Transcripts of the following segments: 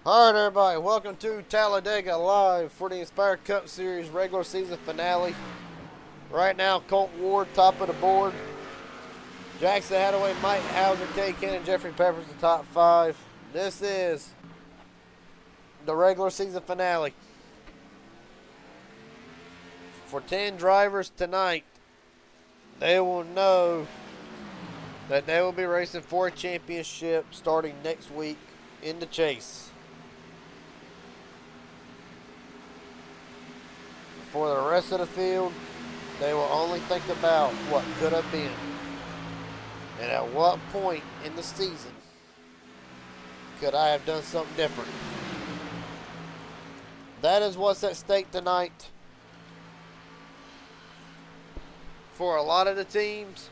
Alright everybody, welcome to Talladega live for the Inspired Cup Series regular season finale. Right now, Colt Ward top of the board. Jackson Hadaway, Mike Hauser, Kay Cannon, Jeffrey Peppers the top five. This is the regular season finale. For 10 drivers tonight, they will know that they will be racing for a championship starting next week in the chase. For the rest of the field, they will only think about what could have been and at what point in the season could I have done something different. That is what's at stake tonight. For a lot of the teams,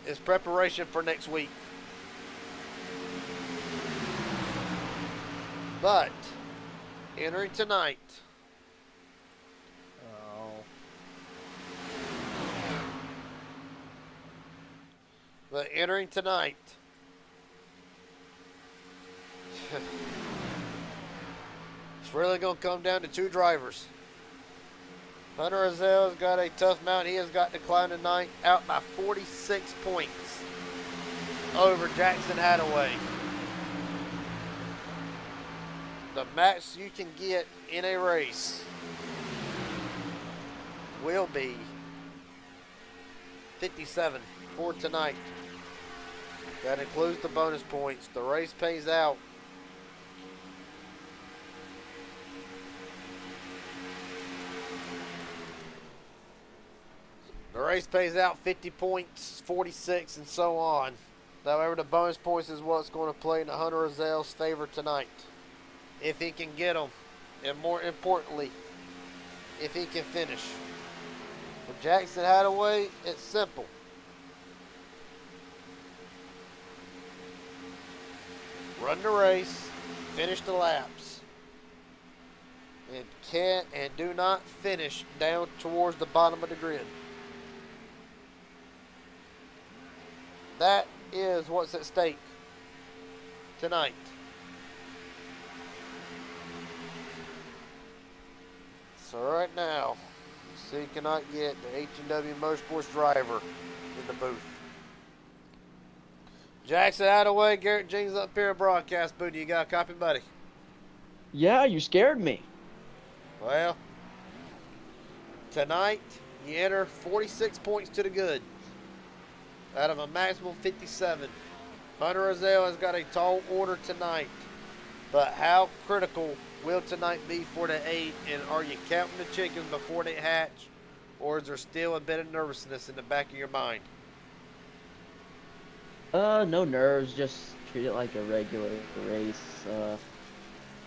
is preparation for next week. But entering tonight, it's really going to come down to two drivers. Hunter Azel's got a tough mount. He has got to climb tonight, out by 46 points over Jackson Hadaway. The max you can get in a race will be 57 for tonight. That includes the bonus points. The race pays out The race pays out 50 points, 46, and so on. However, the bonus points is what's going to play in the Hunter Azel's favor tonight. If he can get them, and more importantly, if he can finish. For Jackson Hadaway, it's simple. Run the race, finish the laps, and do not finish down towards the bottom of the grid. That is what's at stake tonight. So right now, see, cannot get the H&W Motorsports driver in the booth. Jackson Hadaway, Garrett Jenkins up here in broadcast booth. You got a copy, buddy? Yeah, you scared me. Well, tonight you enter 46 points to the good out of a maximum 57. Hunter Azel has got a tall order tonight, but how critical will tonight be for the 8? And are you counting the chickens before they hatch, or is there still a bit of nervousness in the back of your mind? No nerves, just treat it like a regular race.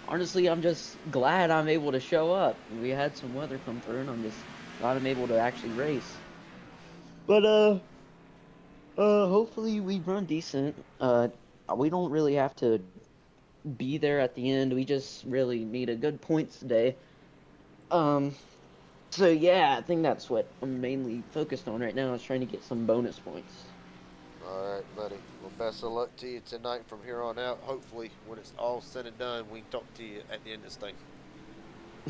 Honestly, I'm just glad I'm able to show up. We had some weather come through, and I'm just glad I'm able to actually race. But, hopefully we run decent. We don't really have to be there at the end. We just really need a good points today. So yeah, I think that's what I'm mainly focused on right now, is trying to get some bonus points. All right, buddy. Well, best of luck to you tonight from here on out. Hopefully, when it's all said and done, we can talk to you at the end of this thing.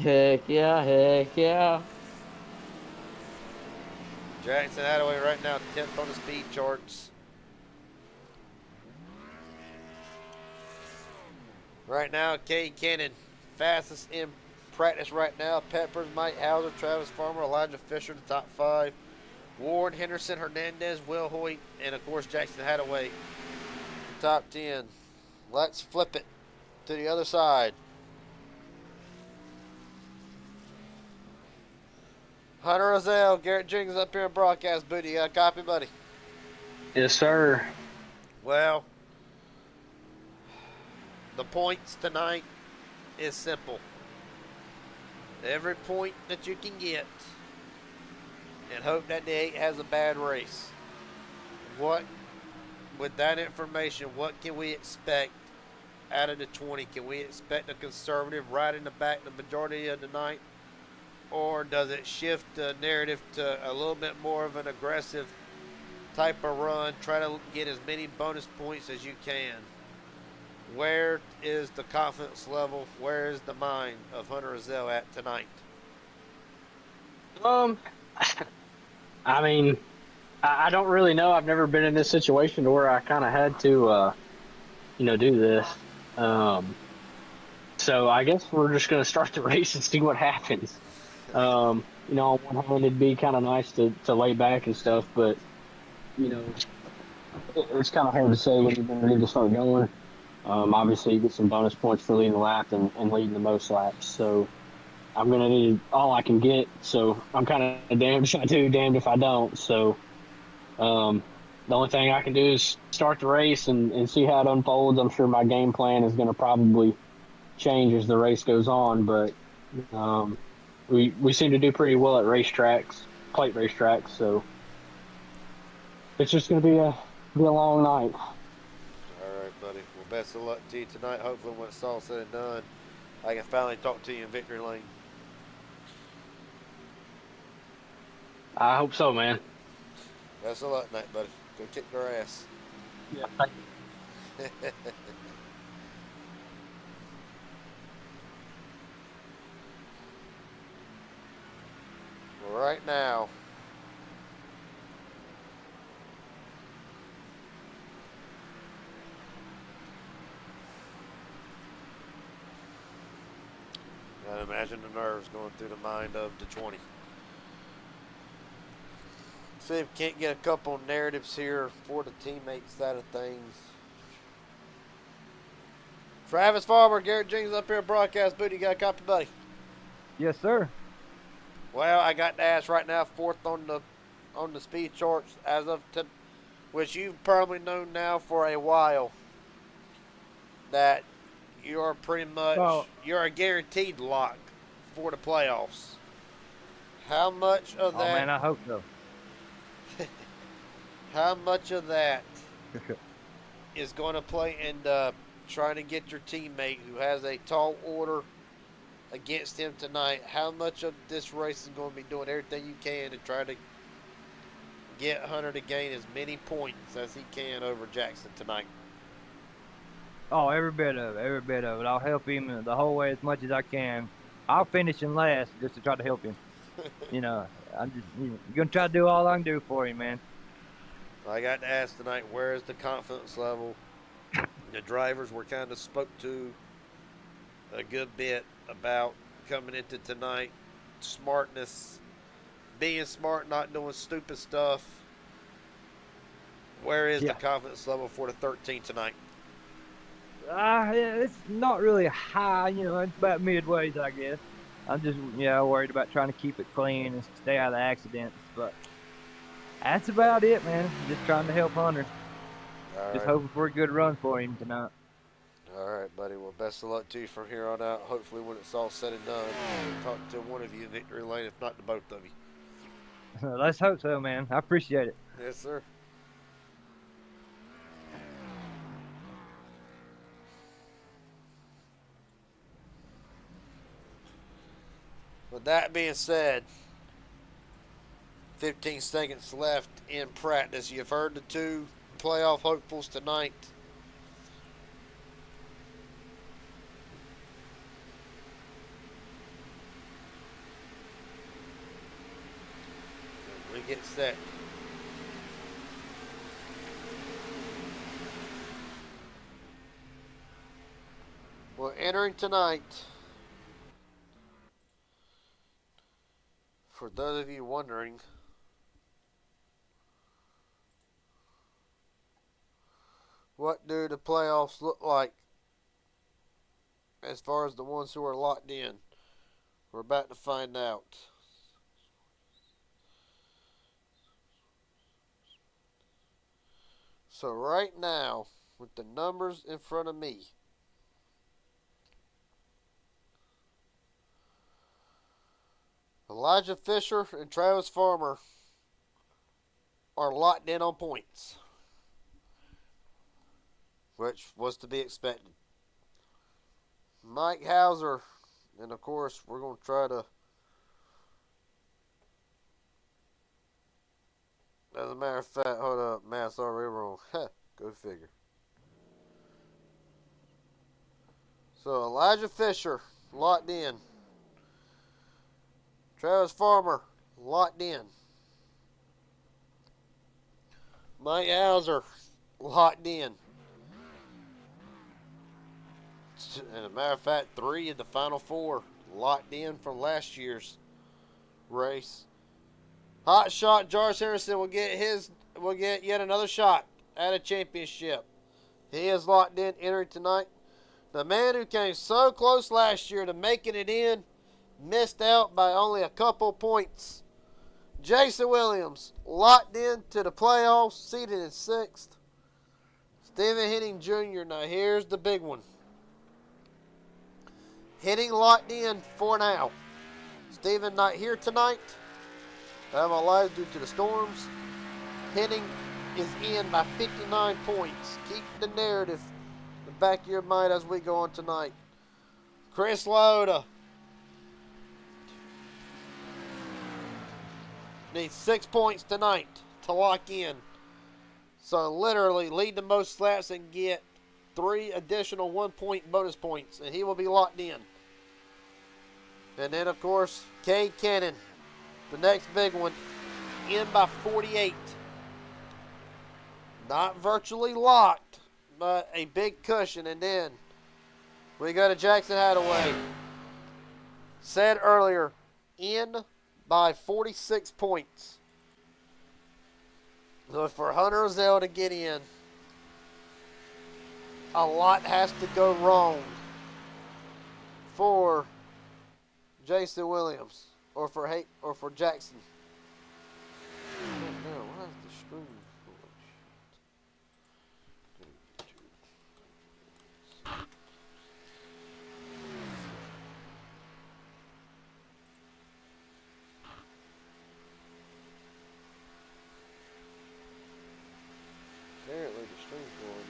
Heck yeah, heck yeah. Jackson Hadaway right now 10th on the speed charts. Right now, Kay Cannon fastest in practice right now. Peppers, Mike Hauser, Travis Farmer, Elijah Fisher, the top five. Ward, Henderson, Hernandez, Will Hoyt, and of course Jackson Hadaway, top 10. Let's flip it to the other side. Hunter Azel, Garrett Jenkins up here in broadcast booth. You got a copy, buddy? Yes, sir. Well, the points tonight is simple. Every point that you can get, and hope that the 8 has a bad race. With that information, what can we expect out of the 20? Can we expect a conservative ride in the back the majority of the night? Or does it shift the narrative to a little bit more of an aggressive type of run? Try to get as many bonus points as you can. where is the confidence level? Where is the mind of Hunter Rizzo at tonight? Um, I mean, I don't really know. I've never been in this situation to where I kind of had to, do this. Um, so I guess we're just gonna start the race and see what happens. On one hand, it'd be kind of nice to lay back and stuff, but you know, it's kind of hard to say when you're ready to start going. Obviously, you get some bonus points for leading the lap and leading the most laps. So I'm gonna need all I can get. So I'm kind of damned if I do, damned if I don't. So um, the only thing I can do is start the race and see how it unfolds. I'm sure my game plan is going to probably change as the race goes on, but um, we seem to do pretty well at racetracks, plate racetracks. So it's just going to be a long night. All right, buddy. Well, best of luck to you tonight. Hopefully, when it's all said and done, I can finally talk to you in victory lane. I hope so, man. Best of luck tonight, buddy. Go kick their ass. Yeah. Right now, I imagine the nerves going through the mind of the 20. See if we can't get a couple narratives here for the teammate side of things. Travis Farmer, Garrett Jenkins up here at Broadcast Booty. You got a copy, buddy? Yes, sir. Well, I got to ask right now, fourth on the speed charts as of which you've probably known now for a while that you're pretty much Well, you're a guaranteed lock for the playoffs. How much of oh man, that? I hope so. How much of that is going to play into trying to get your teammate who has a tall order against him tonight? How much of this race is going to be doing everything you can to try to get Hunter to gain as many points as he can over Jackson tonight? Oh, every bit of it, every bit of it. I'll help him the whole way as much as I can. I'll finish in last just to try to help him. I'm just gonna try to do all I can do for him, man. I got to ask tonight, where is the confidence level? The drivers were kind of spoke to a good bit about coming into tonight. Smartness, being smart, not doing stupid stuff. Where is the Yeah. confidence level for the 13 tonight? Yeah, it's not really high, it's about midways, I guess. I'm just, worried about trying to keep it clean and stay out of the accidents. But that's about it, man. Just trying to help Hunter. All Just right. hoping for a good run for him tonight. All right, buddy. Well, best of luck to you from here on out. Hopefully, when it's all said and done, we'll talk to one of you in victory lane, if not to both of you. Let's hope so, man. I appreciate it. Yes, sir. With that being said, 15 seconds left in practice. You've heard the two playoff hopefuls tonight. As we get set. We're entering tonight. For those of you wondering, what do the playoffs look like as far as the ones who are locked in? We're about to find out. So right now, with the numbers in front of me, Elijah Fisher and Travis Farmer are locked in on points, which was to be expected. Mike Hauser, and of course, we're going to try to. As a matter of fact, hold up, math's already wrong. Go figure. So Elijah Fisher, locked in. Travis Farmer, locked in. Mike Hauser, locked in. And a matter of fact, 3 of the final 4 locked in from last year's race. Hot shot Josh Henderson will get yet another shot at a championship. He is locked in, entering tonight. The man who came so close last year to making it in missed out by only a couple points. Jason Williams locked in to the playoffs, seated in 6th. Stephen Henning Jr. Now here's the big one. Henning locked in for now. Stephen not here tonight. Have my lives due to the storms. Henning is in by 59 points. Keep the narrative in the back of your mind as we go on tonight. Chris Lauda needs 6 points tonight to lock in. So literally lead the most laps and get 3 additional 1-point bonus points, and he will be locked in. And then, of course, Cade Cannon, the next big one, in by 48. Not virtually locked, but a big cushion. And then we go to Jackson Hadaway. Said earlier, in by 46 points. So for Hunter Ozell to get in, a lot has to go wrong for Jason Williams or for Jackson. Oh, no, why is the stream full of shit? Apparently the stream's going.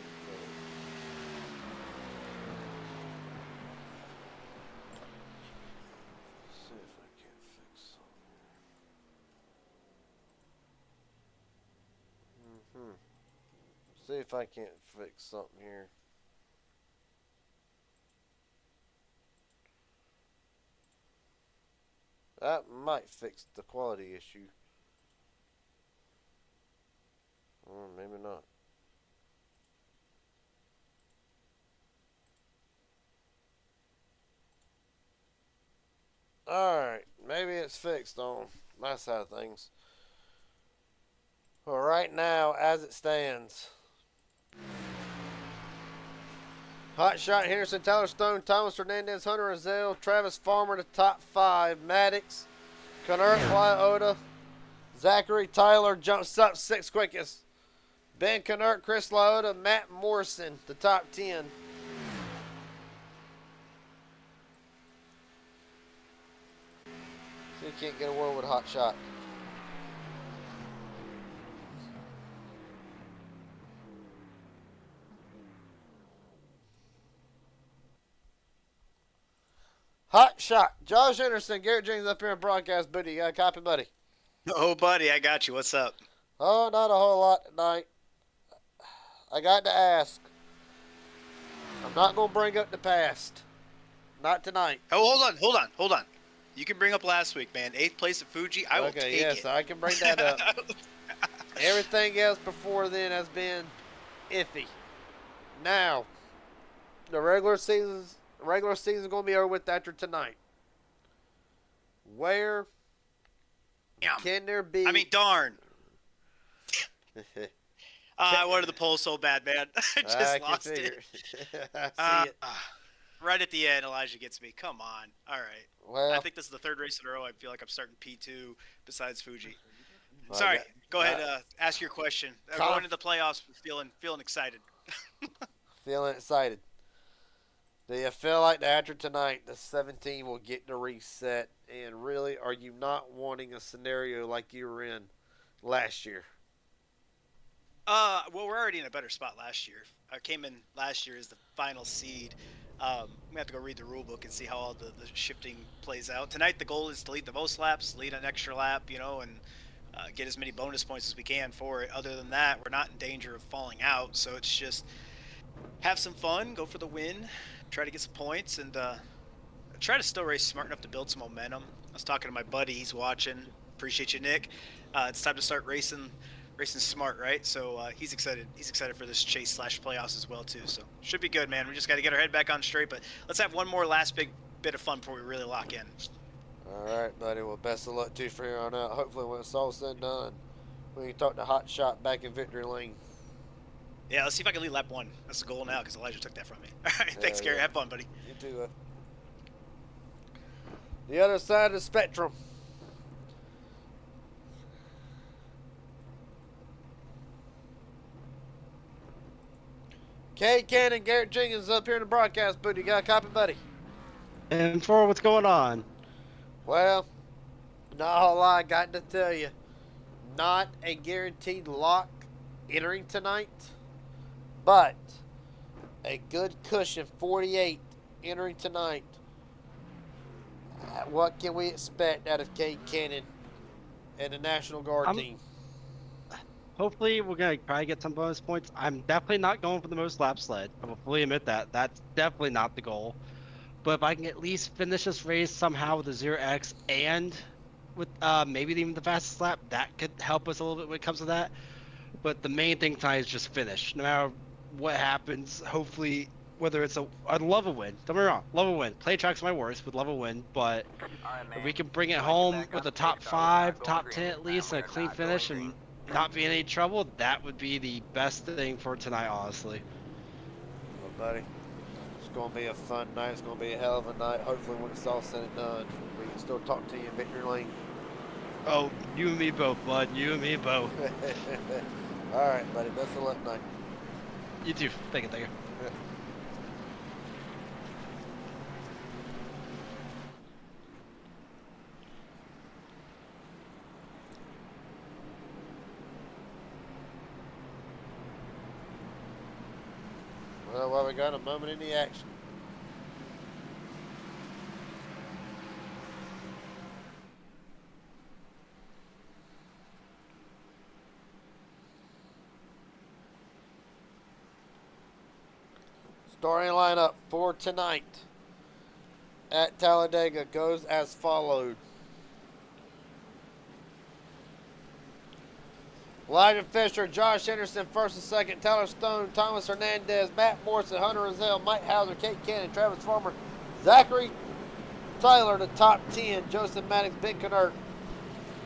See if I can't fix something. See if I can't fix something here. That might fix the quality issue. Or maybe not. Alright, maybe it's fixed on my side of things. Well, right now, as it stands, Hot Shot Henderson, Tyler Stone, Thomas Hernandez, Hunter Ozell, Travis Farmer, the top 5. Maddox, Connor Oda, Zachary Tyler jumps up 6th quickest. Ben Connert, Chris Laota, Matt Morrison, the top 10. So you can't get a world with Hot Shot. Hot Shot. Josh Anderson, Garrett James up here in broadcast booty. You got a copy, buddy? Oh, buddy, I got you. What's up? Oh, not a whole lot tonight. I got to ask. I'm not going to bring up the past. Not tonight. Oh, hold on. You can bring up last week, man. 8th place at Fuji. I will take yes, it. I can bring that up. Everything else before then has been iffy. Now, the regular season's going to be over with after tonight. Where can there be? I mean, darn. I wanted the poll so bad, man. I just lost it. I see it. Right at the end, Elijah gets me. Come on. All right. Well, I think this is the 3rd race in a row. I feel like I'm starting P2 besides Fuji. Sorry. Go ahead. Ask your question. Going into the playoffs, feeling excited. Feeling excited. Do you feel like after tonight, the 17 will get the reset? And really, are you not wanting a scenario like you were in last year? Well, we're already in a better spot last year. I came in last year as the final seed. We have to go read the rule book and see how all the shifting plays out. Tonight, the goal is to lead the most laps, lead an extra lap, and get as many bonus points as we can for it. Other than that, we're not in danger of falling out. So it's just have some fun, go for the win, try to get some points, and try to still race smart enough to build some momentum. I was talking to my buddy. He's watching. Appreciate you, Nick. It's time to start racing smart, right? So he's excited. He's excited for this chase / playoffs as well too. So should be good, man. We just got to get our head back on straight. But let's have one more last big bit of fun before we really lock in. All right, buddy. Well, best of luck to you from here on out. Hopefully, when it's all said and done, we can talk to Hot Shot back in victory lane. Yeah, let's see if I can lead lap 1. That's the goal now because Elijah took that from me. All right, thanks, Gary. Have fun, buddy. You too. The other side of the spectrum. Cade Cannon, Garrett Jenkins up here in the broadcast booth. You got a copy, buddy? And for what's going on? Well, not a whole lot I got to tell you. Not a guaranteed lock entering tonight, but a good cushion 48 entering tonight. What can we expect out of Cade Cannon and the National Guard team? Hopefully, we're going to probably get some bonus points. I'm definitely not going for the most laps led. I will fully admit that. That's definitely not the goal. But if I can at least finish this race somehow with a 0x and with maybe even the fastest lap, that could help us a little bit when it comes to that. But the main thing tonight is just finish. No matter what happens, hopefully, whether it's I'd love a win. Don't get me wrong, love a win. Play track's my worst, would love a win. But if we can bring it home with a top 5, top 10 at least, and a clean finish and not be in any trouble, that would be the best thing for tonight, honestly. Well, buddy, it's going to be a fun night. It's going to be a hell of a night. Hopefully, when it's all said and done, we can still talk to you in victory lane. Oh, you and me both, bud. You and me both. All right, buddy. Best of luck tonight. You too. Thank you. Well, while we got a moment in the action. Starting lineup for tonight at Talladega goes as followed. Elijah Fisher, Josh Henderson, first and second. Tyler Stone, Thomas Hernandez, Matt Morrison, Hunter Rozelle, Mike Hauser, Kate Cannon, Travis Farmer, Zachary Taylor, the top 10. Joseph Maddox, Ben Kennert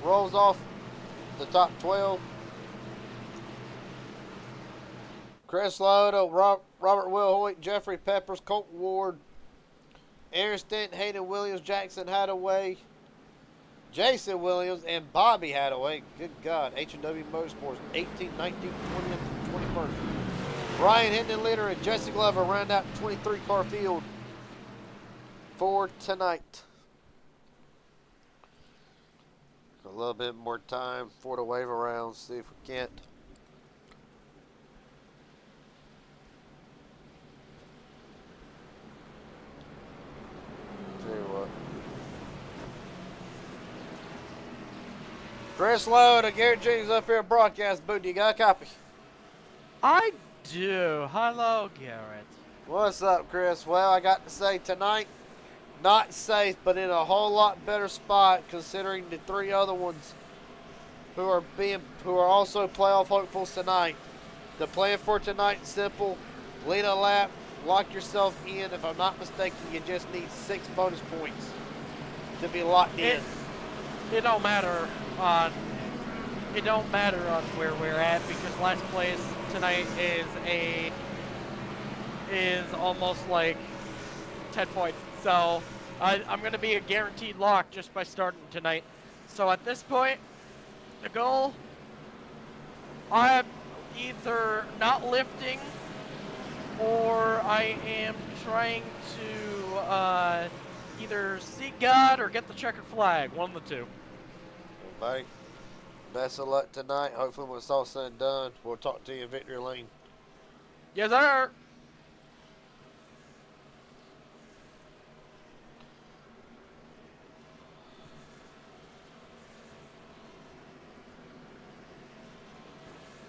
rolls off the top 12. Chris Lauda, Robert Will Hoyt, Jeffrey Peppers, Colt Ward, Aaron Stanton, Hayden Williams, Jackson Hadaway, Jason Williams, and Bobby Hadaway. Good God. H&W Motorsports, 18, 19, 20, and 21st. Brian Hendon leader and Jesse Glover round out 23-car field for tonight. A little bit more time for the wave around. See if we can't. Tell you what. Chris Lowe, Garrett Jenkins up here at broadcast booth. You got a copy? I do. Hello, Garrett. What's up, Chris? Well, I got to say tonight, not safe, but in a whole lot better spot considering the 3 other ones who are also playoff hopefuls tonight. The plan for tonight is simple: lead a lap, lock yourself in. If I'm not mistaken, you just need 6 bonus points to be locked in. It don't matter on where we're at, because last place tonight is almost like 10 points. So I'm going to be a guaranteed lock just by starting tonight. So at this point, the goal, I'm either not lifting or I am trying to either seek God or get the checkered flag. One of the two. Everybody, best of luck tonight. Hopefully when it's all said and done, we'll talk to you in victory lane. Yes, sir.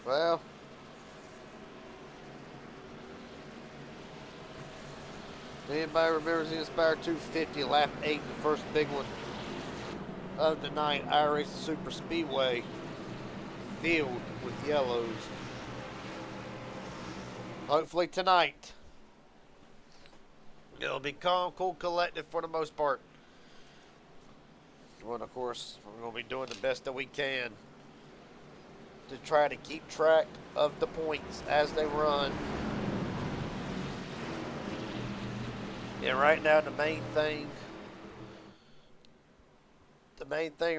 Well, the anybody remembers the Inspire 250, lap 8, the first big one of the night, iRacing Super Speedway, filled with yellows. Hopefully tonight, it'll be calm, cool, collected for the most part. Well, of course, we're going to be doing the best that we can to try to keep track of the points as they run. And right now, the main thing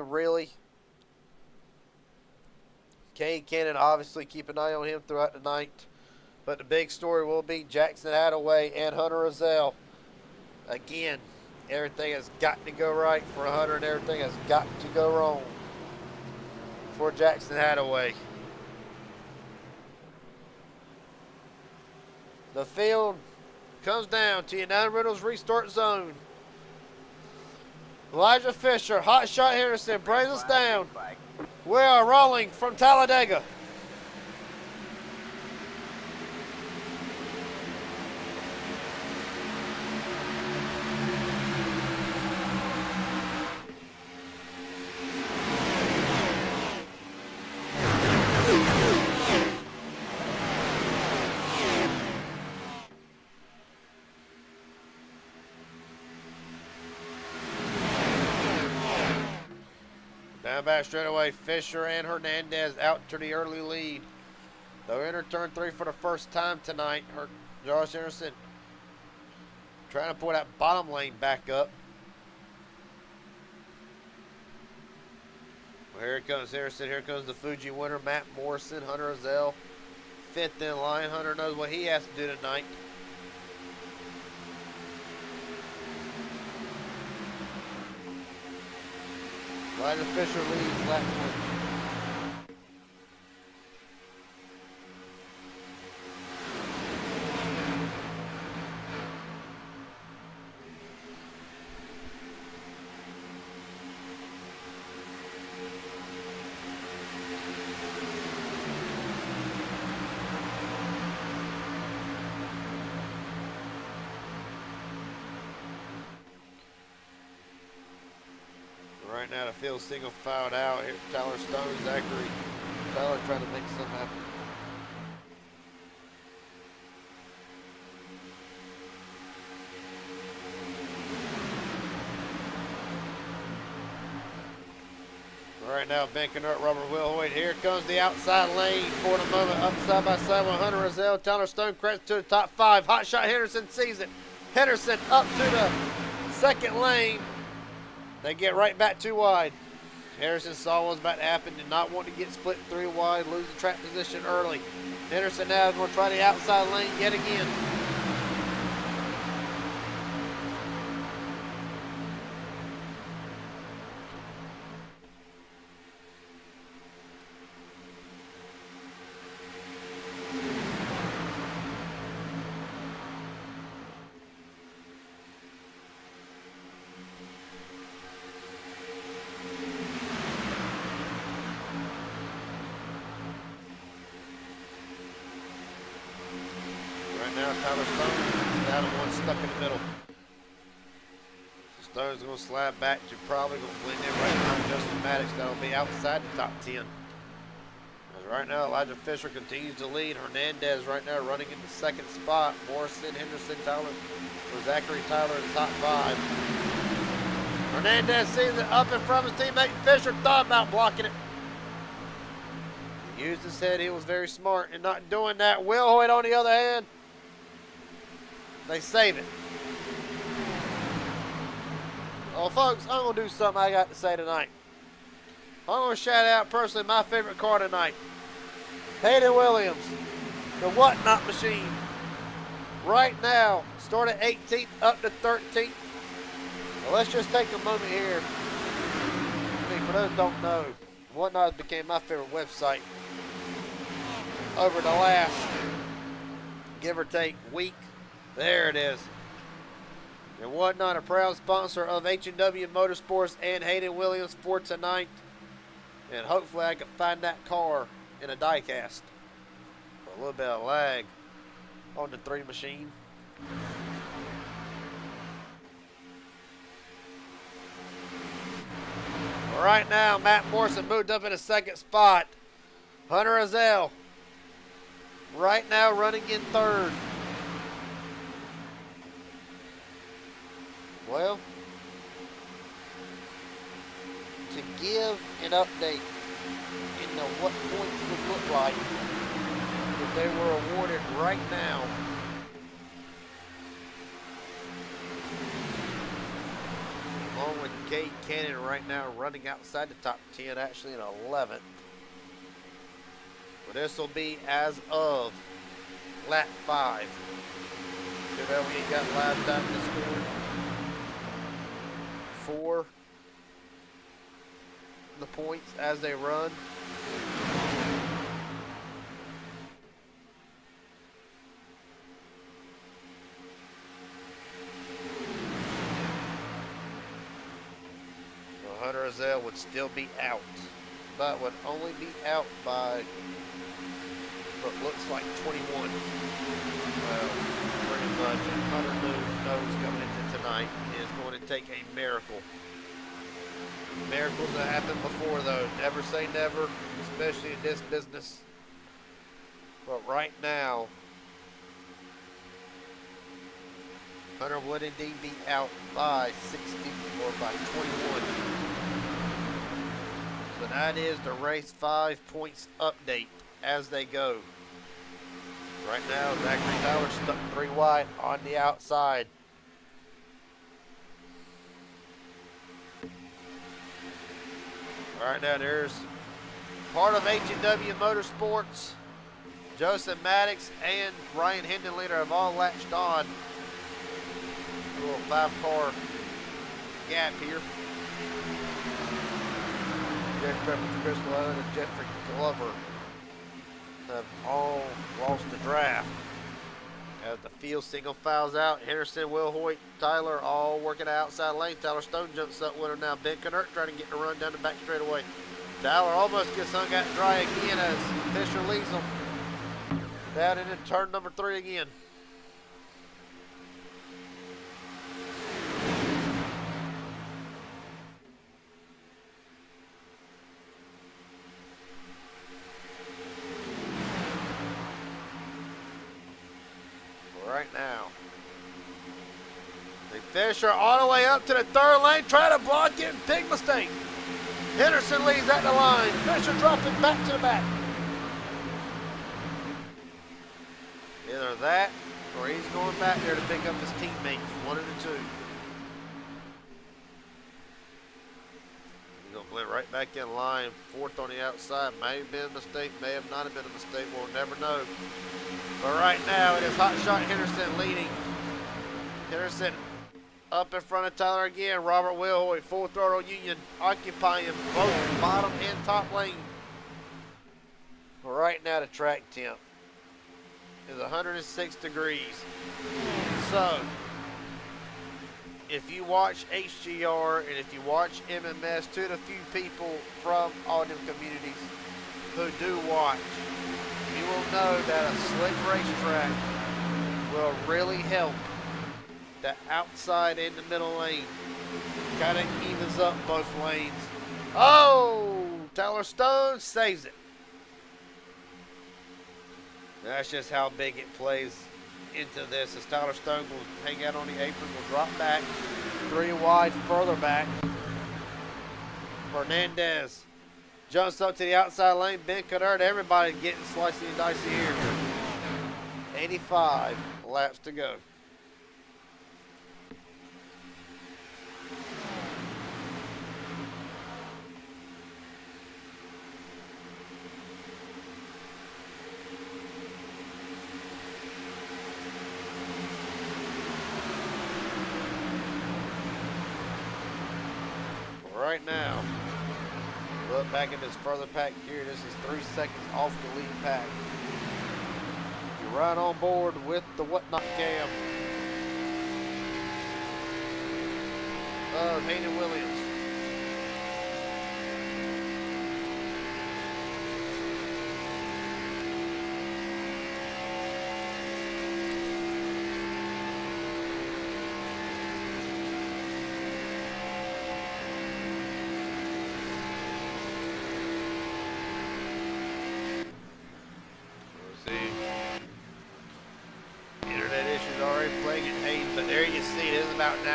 really, Kane Cannon, obviously keep an eye on him throughout the night. But the big story will be Jackson Hadaway and Hunter Rozelle. Again, everything has got to go right for Hunter and everything has got to go wrong for Jackson Hadaway. The field comes down to United Rentals restart zone. Elijah Fisher, Hot Shot Henderson brings us down. We are rolling from Talladega. Down back straight away, Fisher and Hernandez out to the early lead. They'll enter turn 3 for the first time tonight. Josh Anderson trying to pull that bottom lane back up. Well, here it comes Harrison. Here comes the Fuji winner, Matt Morrison. Hunter Rozelle, 5th in line. Hunter knows what he has to do tonight. Elijah Fisher leads lap 1. Right now the field single filed out. Here Tyler Stone, Zachary Tyler trying to make something happen. Right now banking up Robert Wilhoit. Here comes the outside lane for the moment. Up side by side with Hunter Rozelle. Tyler Stone crashes to the top 5. Hot Shot Henderson sees it. Henderson up to the second lane. They get right back 2 wide. Henderson saw what was about to happen, did not want to get split 3 wide, lose the track position early. Henderson now is going to try the outside lane yet again. Now Tyler Stone down to 1 stuck in the middle. So Stone's going to slide back to probably going to blend in right behind Justin Maddox. That'll be outside the top 10. As right now Elijah Fisher continues to lead. Hernandez right now running in the 2nd spot. Morrison, Henderson, Tyler, or Zachary Tyler in the top 5. Hernandez sees it up in front of his teammate. Fisher thought about blocking it. He used his head. He was very smart in not doing that. Wilhoit on the other hand, they save it. Well, folks, I'm going to do something I got to say tonight. I'm going to shout out personally my favorite car tonight. Hayden Williams, the Whatnot Machine. Right now, started 18th up to 13th. Well, let's just take a moment here. I mean, for those who don't know, Whatnot became my favorite website over the last, give or take, week. There it is. And Whatnot, a proud sponsor of H&W Motorsports and Hayden Williams for tonight. And hopefully I can find that car in a diecast. For a little bit of lag on the 3 machine. Right now, Matt Morrison moved up in a second spot. Hunter Azell right now running in third. Well, to give an update into what points would look like if they were awarded right now. Along with Cade Cannon right now running outside the top 10, actually in 11th. But this will be as of lap 5. So that we got lap time to score for the points as they run. Hunter Azell would still be out, but would only be out by what looks like 21. Well, pretty much. And Hunter knows coming into tonight is going to take a miracle. Miracles that happened before, though. Never say never, especially in this business. But right now, Hunter would indeed be out by 60 or by 21. So that is the race 5 points update as they go. Right now, Zachary Tyler stuck 3 wide on the outside. Right now, there's part of H&W Motorsports. Joseph Maddox and Ryan Hindenleader have all latched on. A little 5-car gap here. Jeff Pepper, Chris Malone, and Jeffrey Glover have all lost the draft. As the field single files out, Henderson, Will Hoyt, Tyler all working outside lane. Tyler Stone jumps up with her now. Ben Kennert trying to get the run down the back straightaway. Tyler almost gets hung out dry again as Fisher leads him down into turn number 3 again. Right now, the Fisher all the way up to the 3rd lane, trying to block it, big mistake. Henderson leads at the line. Fisher dropping back to the back. Either that or he's going back there to pick up his teammates, one of the two. He's going to blend right back in line. 4th on the outside. May have been a mistake, may have not have been a mistake. We'll never know. But right now, it is Hot Shot Henderson leading. Henderson up in front of Tyler again. Robert Wilhoy, Full Throttle Union, occupying both bottom and top lane. But right now, the track temp is 106 degrees. So, if you watch HGR and if you watch MMS, to the few people from all them communities who do watch, you will know that a slick racetrack will really help the outside and the middle lane. Kind of evens up both lanes. Oh, Tyler Stone saves it. That's just how big it plays into this. As Tyler Stone will hang out on the apron, will drop back 3 wide further back. Fernandez jumps up to the outside lane. Ben Kennert, everybody getting slicey and dicey here. 85 laps to go. Right now, look back at this further pack here. This is 3 seconds off the lead pack. You're right on board with the Whatnot cam of Hayden Williams.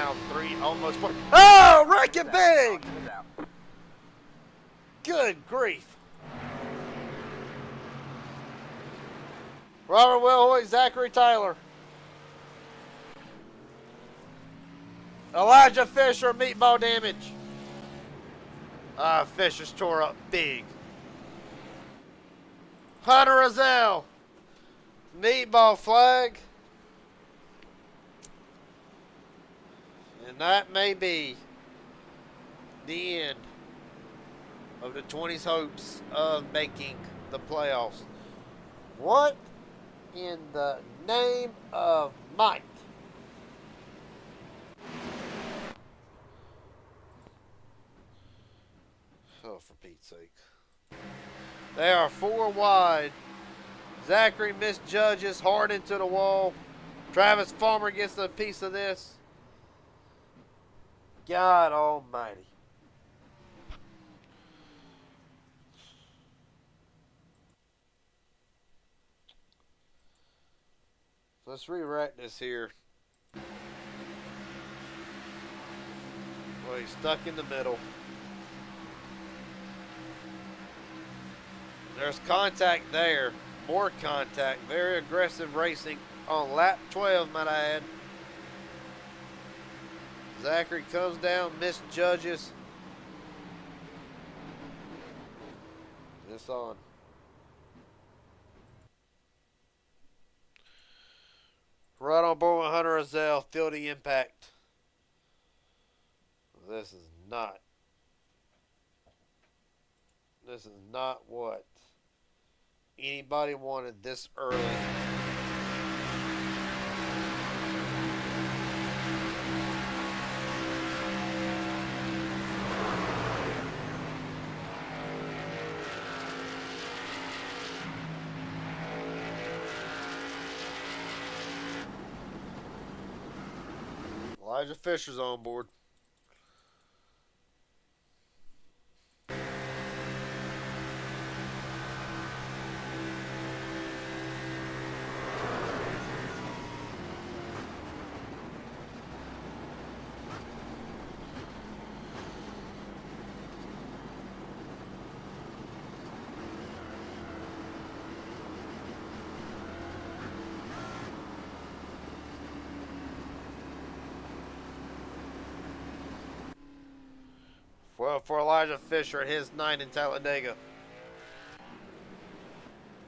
now 3, almost 4. Oh, wrecking big! Good grief. Robert Wilhoit, Zachary Tyler. Elijah Fisher, meatball damage. Fisher's tore up big. Hunter Rozelle, meatball flag. And that may be the end of the 20's hopes of making the playoffs. What in the name of Mike? Oh, for Pete's sake. They are 4 wide. Zachary misjudges hard into the wall. Travis Farmer gets a piece of this. God almighty. Let's re-rack this here. Well, he's stuck in the middle. There's contact there. More contact. Very aggressive racing on lap 12, might I add. Zachary comes down, misjudges. It's on. Right on board with Hunter Rozelle. Feel the impact. This is not what anybody wanted this early. Elijah Fisher's on board. Well, for Elijah Fisher, his night in Talladega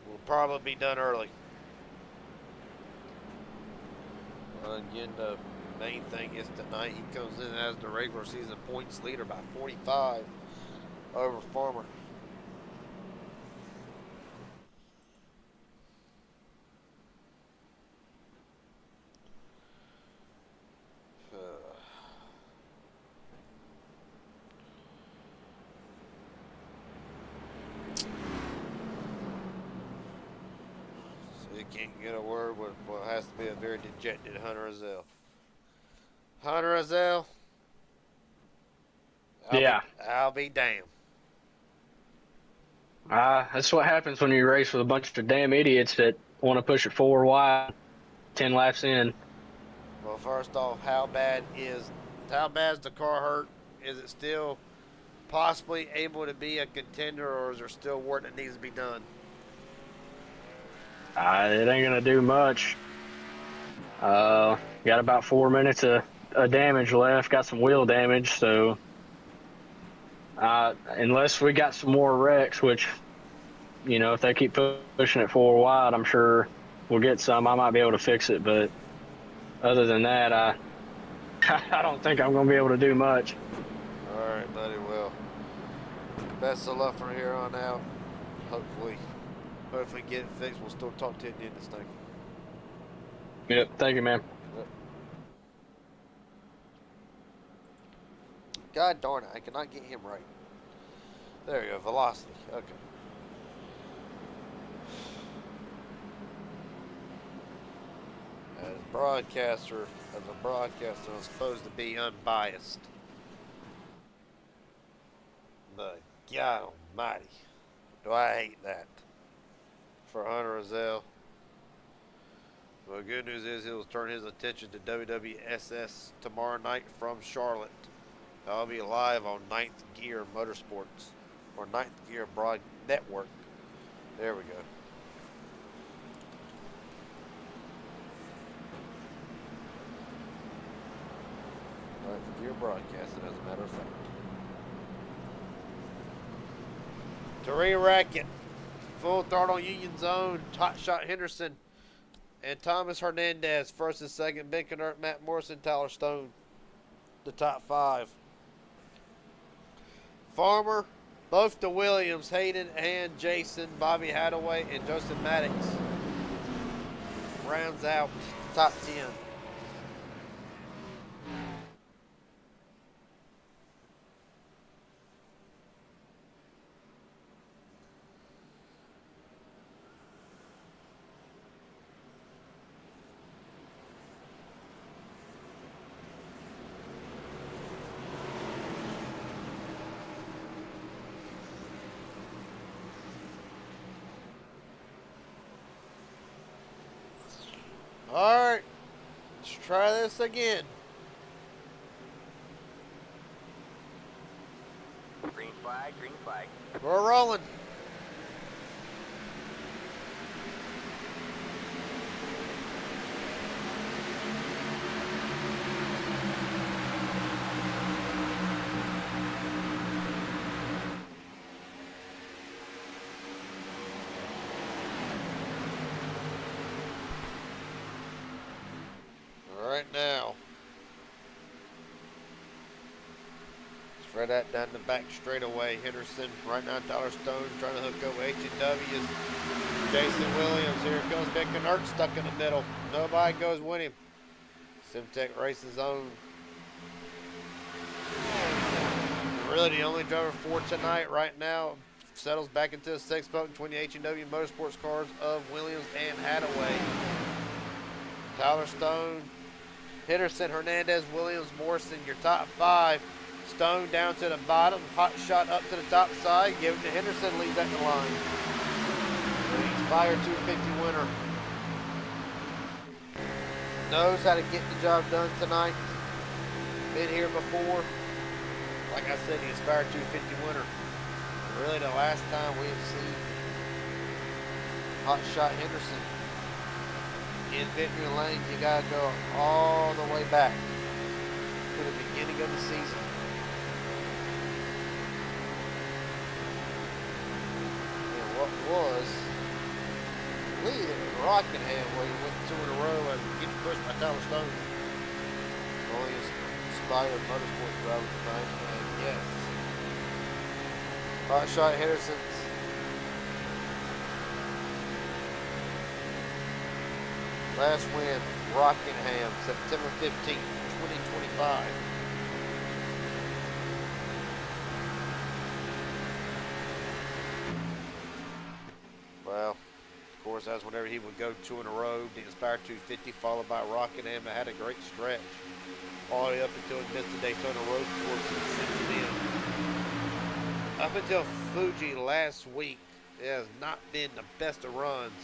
will probably be done early. Again, the main thing is tonight he comes in as the regular season points leader by 45 over Farmer. Can't get a word with what has to be a very dejected Hunter Rozelle. Hunter Rozelle. I'll be damned. That's what happens when you race with a bunch of damn idiots that want to push it 4 wide, 10 laps in. Well, first off, how bad is the car hurt? Is it still possibly able to be a contender, or is there still work that needs to be done? It ain't gonna do much. Got about 4 minutes of damage left. Got some wheel damage, so unless we got some more wrecks, which, you know, if they keep pushing it 4 wide, I'm sure we'll get some. I might be able to fix it, but other than that, I don't think I'm gonna be able to do much. All right, buddy. Well, best of luck from here on out. Hopefully get it fixed. We'll still talk to you at the end of this thing. Yep, thank you, man. Yep. God darn it, I cannot get him right. There you go, velocity. Okay. As a broadcaster, I'm supposed to be unbiased. But God almighty, do I hate that. For Hunter Rozelle. Well, the good news is he'll turn his attention to WWSS tomorrow night from Charlotte. I'll be live on Ninth Gear Motorsports, or Ninth Gear Broad Network. There we go. Ninth Gear Broadcasting, as a matter of fact. To re-rack it. Full throttle Union Zone, Hot Shot Henderson, and Thomas Hernandez, first and second. Ben Knert, Matt Morrison, Tyler Stone, the top 5. Farmer, both the Williams, Hayden and Jason, Bobby Hadaway, and Joseph Maddox rounds out the top 10. Alright, let's try this again. Green flag, green flag. We're rolling. Right now, spread that down the back straightaway. Henderson right now. Tyler Stone trying to hook up H&W's. Jason Williams, here comes Ben Knert stuck in the middle. Nobody goes with him. Simtech Racing's own. Really the only driver for tonight right now. Settles back into the 6th spot between the H&W Motorsports cars of Williams and Hadaway. Tyler Stone, Henderson, Hernandez, Williams, Morrison, your top 5. Stone down to the bottom. Hot shot up to the top side. Give it to Henderson. Leads that in the line. The Inspire 250 winner. Knows how to get the job done tonight. Been here before. Like I said, the Inspire 250 winner. Really the last time we have seen Hot shot Henderson in victory lane, you gotta go all the way back to the beginning of the season. And what was lead in Rockingham where he went 2 in a row as getting pushed by Tyler Stone. Only inspired motorsports driver tonight, and yes. Hot shot Henderson's last win, Rockingham, September 15th, 2025. Well, of course, that's whenever he would go 2 in a row. The Inspire 250, followed by Rockingham. That had a great stretch all the way up until he missed the Daytona Road Course and since then. Up until Fuji last week, it has not been the best of runs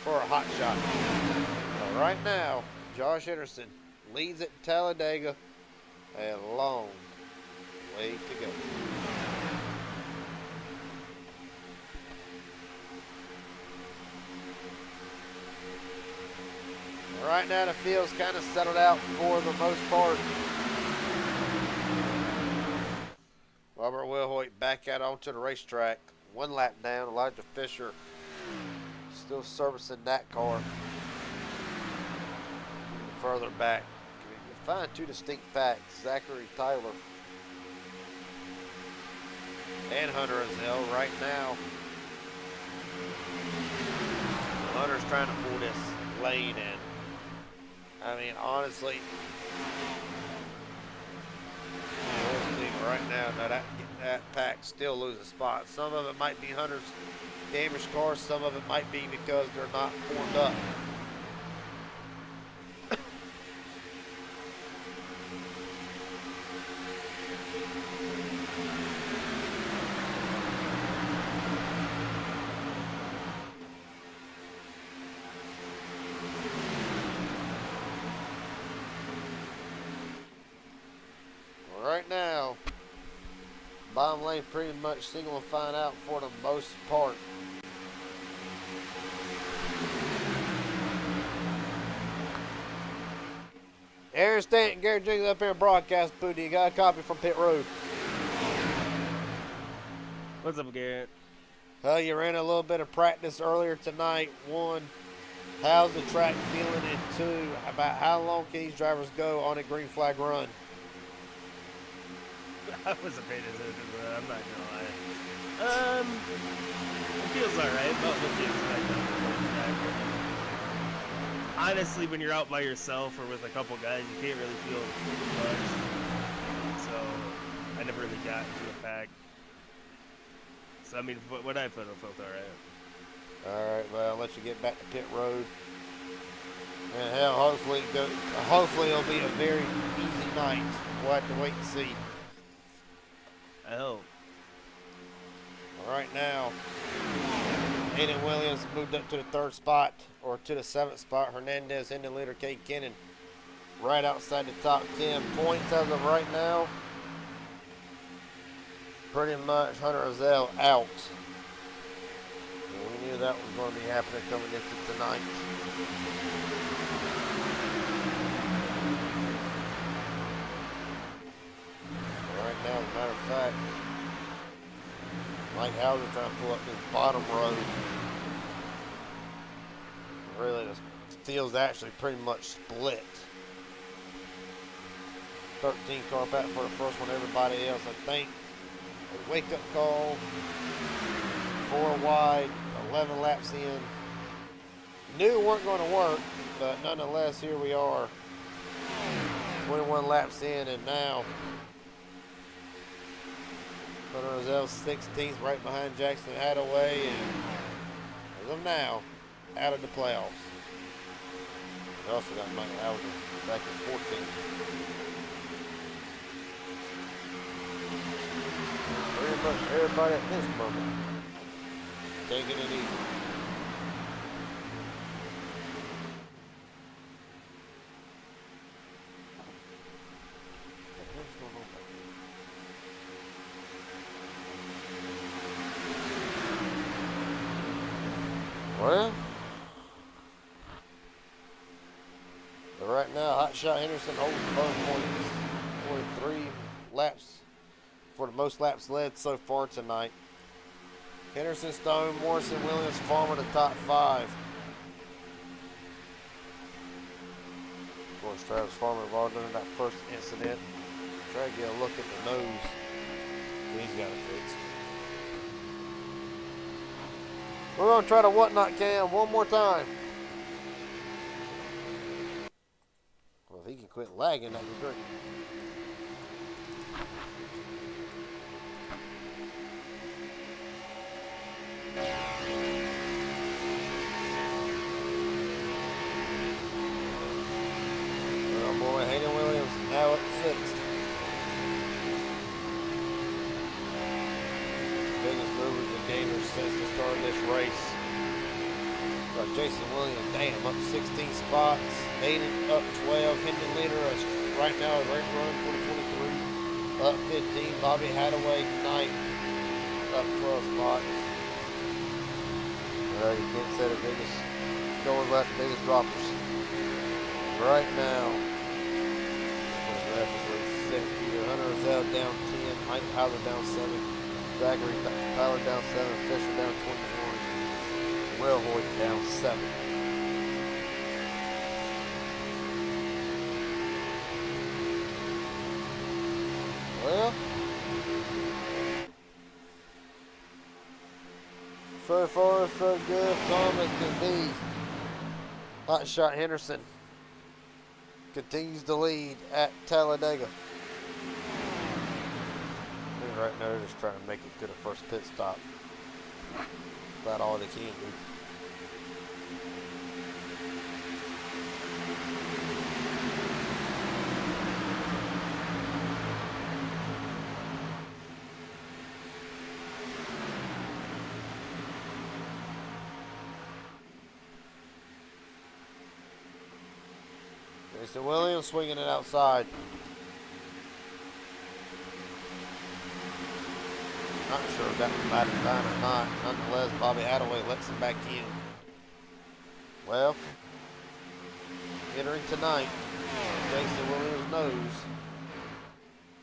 for a hot shot. But right now, Josh Henderson leads at Talladega. A long way to go. Right now, the field's kind of settled out for the most part. Robert Wilhoit back out onto the racetrack. 1 lap down. Elijah Fisher still servicing that car. Further back, you can find 2 distinct packs. Zachary Tyler and Hunter Azell right now. Hunter's trying to pull this lane in. I mean, honestly, right now, that pack still loses spots. Some of it might be Hunter's damaged cars. Some of it might be because they're not formed up. Right now, bottom lane pretty much single and fine out for the most part. Aaron Stanton, Gary Jenkins up here in broadcast booth. You got a copy from Pit Road. What's up, Garrett? Well, you ran a little bit of practice earlier tonight. One, how's the track feeling? And two, about how long can these drivers go on a green flag run? I wasn't paying attention to that. I'm not gonna lie. It feels alright. About what you expect on the road track. Honestly, when you're out by yourself or with a couple guys, you can't really feel much. So I never really got into the pack. So I mean, what I felt alright. All right, well, I'll let you get back to Pit Road. And hell, hopefully it'll be a very easy night. We'll have to wait and see. I hope. All right, now, Aiden Williams moved up to the 3rd spot, or to the 7th spot. Hernandez in the leader, Kate Kennan right outside the top 10 points as of right now. Pretty much Hunter Rozelle out. We knew that was going to be happening coming into tonight. Right now, as a matter of fact, Mike Hauser trying to pull up this bottom road. Really, the field's actually pretty much split. 13 car back for the first one. Everybody else, I think, a wake-up call. 4 wide, 11 laps in. Knew it weren't going to work, but nonetheless, here we are. 21 laps in, and now Hunter Rozelle 16th, right behind Jackson Hadaway, and as of now, out of the playoffs. We also got Mike Hauser back in 14th. Pretty much everybody at this moment taking it easy. What's going on back here? Well, but right now, Hotshot Henderson holds both points. 43 laps for the most laps led so far tonight. Henderson, Stone, Morrison, Williams, Farmer, the top 5. Of course, Travis Farmer involved in that first incident. Try to get a look at the nose. He's got it fixed. We're going to try to whatnot cam one more time. Well, if he can quit lagging, that'd be great. Oh boy, Hayden Williams now up to 6th. Biggest movers and gainers since the start of this race. Got Jason Williams, damn, up 16 spots. Hayden up 12. Hendon Leader is right now a great run for the 23. Up 15. Bobby Hadaway tonight up 12 spots. Well, you can't say the biggest going left, the biggest droppers. Right now, Hunter Rozelle down 10, Mike Hauser down 7, Zachary Tyler down 7, Fisher down 21, Will Hoyt down 7. Well, so far so good. Thomas Kazee. Hotshot Henderson continues to lead at Talladega. And right now they're just trying to make it to the first pit stop. About all they can do. Jason Williams swinging it outside. Not sure if that was batted down or not. Nonetheless, Bobby Attaway lets him back in. Well, entering tonight, Jason Williams knows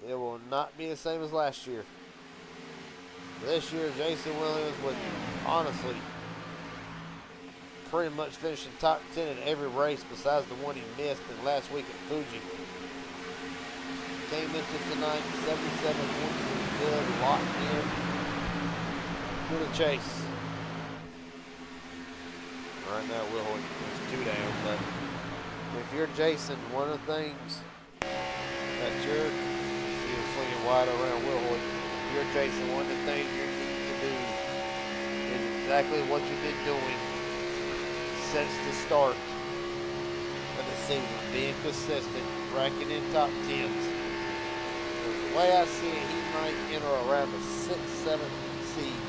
it will not be the same as last year. This year, Jason Williams would honestly pretty much finish in top 10 in every race besides the one he missed in last week at Fuji. Came into tonight 77 points to the good, locked in to the chase. Right now, Will Hoyt is 2 down, but if you're Jason, one of the things that you're swinging wide around Will Hoyt, if you're Jason, one of the things you need to do is exactly what you've been doing since the start of the season, being consistent, ranking in top 10s. The way I see it, he might enter around the 6th, 7th seed.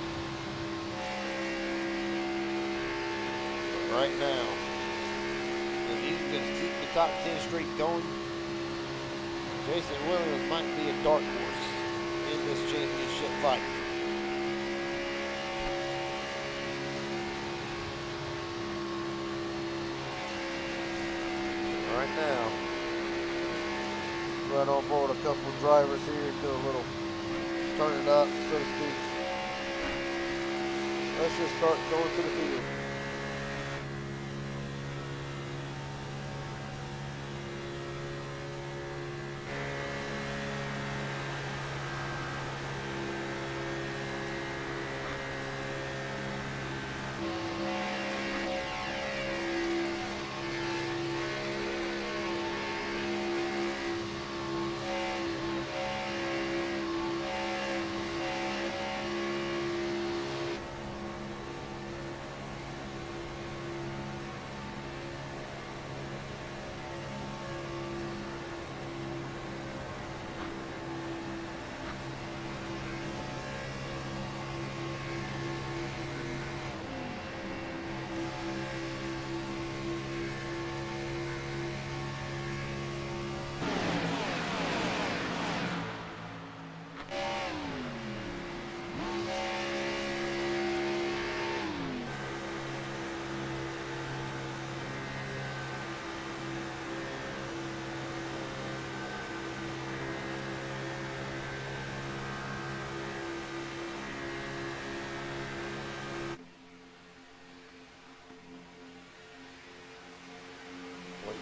But right now, if you can just keep the top 10 streak going, Jason Williams might be a dark horse in this championship fight. Right now, right on board a couple of drivers here, do a little turn it up, so to speak. Let's just start going to the field.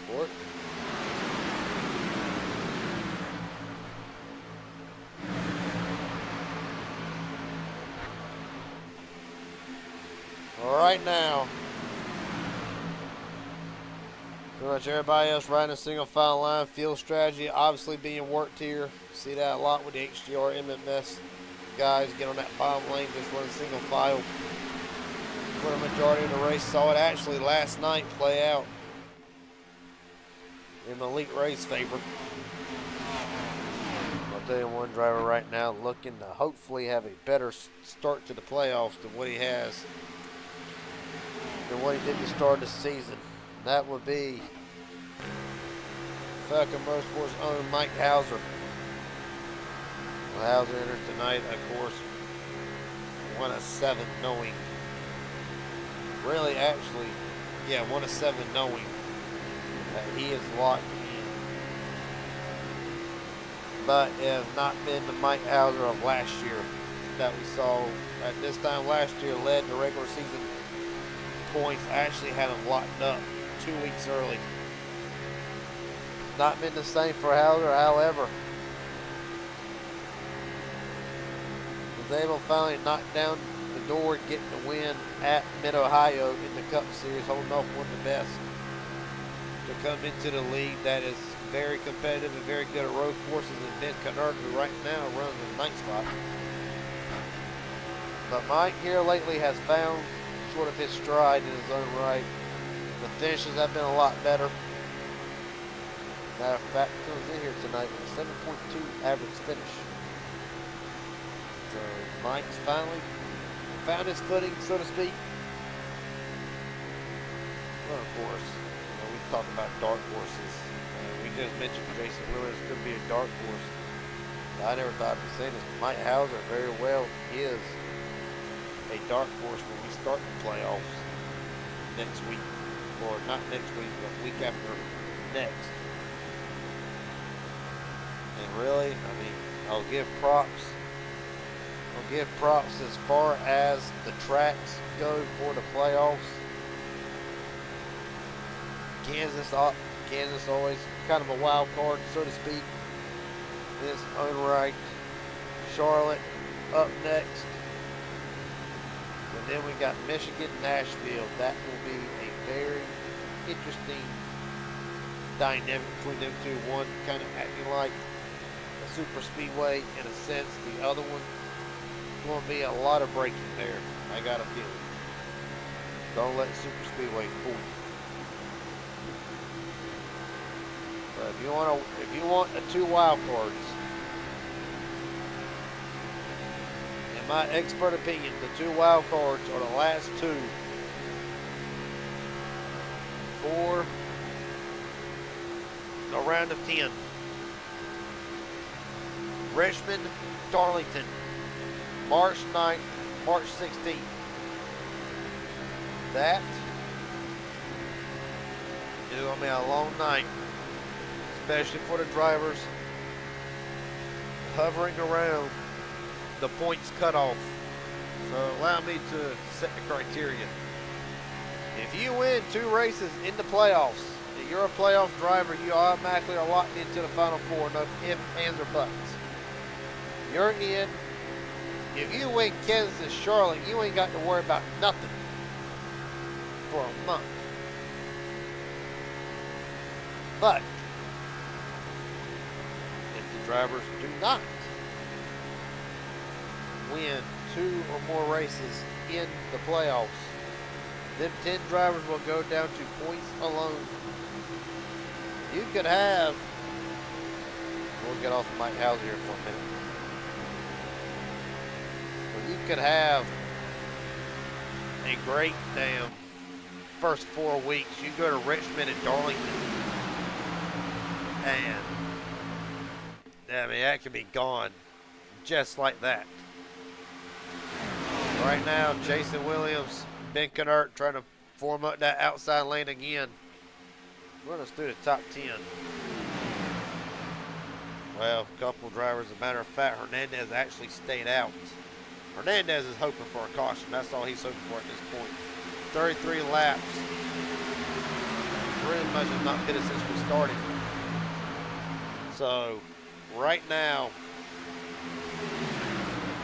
For it. All right now, pretty much everybody else riding a single file line. Field strategy obviously being worked here. See that a lot with the HDR MMS guys get on that bottom lane, just run single file. For the majority of the race, saw it actually last night play out in the elite race favor. I'll tell you one driver right now looking to hopefully have a better start to the playoffs than what he has, than what he did to start the season. That would be Falcon Motorsports' own Mike Hauser. Well, Hauser enters tonight, of course, 1 of 7 knowing. Really, actually, yeah, 1 of 7 knowing that he is locked in. But it has not been the Mike Hauser of last year that we saw at this time last year, led the regular season points, actually had him locked up 2 weeks early. Not been the same for Hauser, however. Was able to finally knock down the door, getting the win at Mid-Ohio in the Cup Series, holding off one of the best to come into the league that is very competitive and very good at road courses, and Ben Kennard, who right now runs in the 9th spot. But Mike here lately has found sort of his stride in his own right. The finishes have been a lot better. Matter of fact, comes in here tonight with a 7.2 average finish. So Mike's finally found his footing, so to speak. Well, of course, we talk about dark horses. We just mentioned Jason Williams could be a dark horse. I never thought I'd be saying this. Mike Hauser very well is a dark horse when we start the playoffs next week. Or not next week, but week after next. And really, I mean, I'll give props. I'll give props as far as the tracks go for the playoffs. Kansas always kind of a wild card, so to speak, in its own right. Charlotte up next. And then we got Michigan, Nashville. That will be a very interesting dynamic between them two. One kind of acting like a super speedway in a sense. The other one, going to be a lot of braking there. I got a feeling. Don't let super speedway fool you. But if you want the two wild cards, in my expert opinion, the two wild cards are the last two for the round of 10. Richmond, Darlington, March 9th, March 16th. That is going to be a long night, especially for the drivers hovering around the points cutoff. So allow me to set the criteria. If you win 2 races in the playoffs, and you're a playoff driver, you automatically are locked into the Final Four. No ifs, ands, or buts. You're in. If you win Kansas and Charlotte, you ain't got to worry about nothing for a month. But if the drivers do not win 2 or more races in the playoffs, them 10 drivers will go down to points alone. You could have, we'll get off of Mike Hauser here for a minute. Well, you could have a great damn first 4 weeks. You go to Richmond and Darlington, and I mean, that could be gone just like that. Right now, Jason Williams, Ben Kennert trying to form up that outside lane again. Run us through the top 10. Well, a couple drivers, as a matter of fact, Hernandez actually stayed out. Hernandez is hoping for a caution. That's all he's hoping for at this point. 33 laps. Pretty much has not been it since we started. So, right now,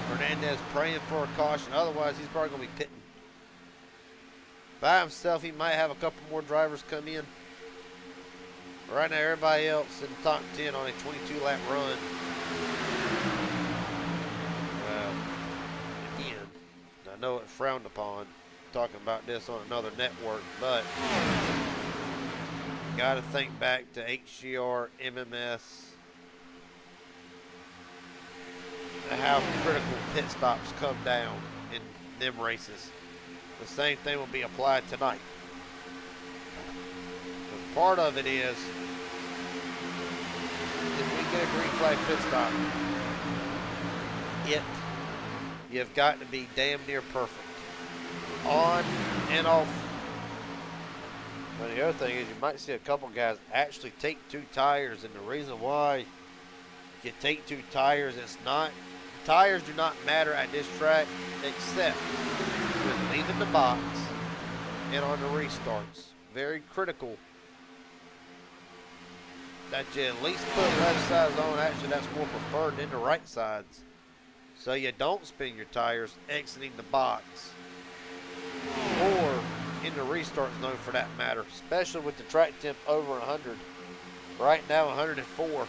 Hernandez praying for a caution. Otherwise, he's probably going to be pitting. By himself, he might have a couple more drivers come in. Right now, everybody else in the top 10 on a 22-lap run. Well, again, I know it's frowned upon talking about this on another network, but got to think back to HGR, MMS, and how critical pit stops come down in them races. The same thing will be applied tonight. Part of it is, if we get a green flag pit stop, you've got to be damn near perfect. On and off. But the other thing is, you might see a couple guys actually take 2 tires, and the reason why you take 2 tires, tires do not matter at this track, except with leaving the box and on the restarts. Very critical that you at least put left sides on. Actually, that's more preferred than the right sides, so you don't spin your tires exiting the box or in the restart zone for that matter, especially with the track temp over 100. Right now 104.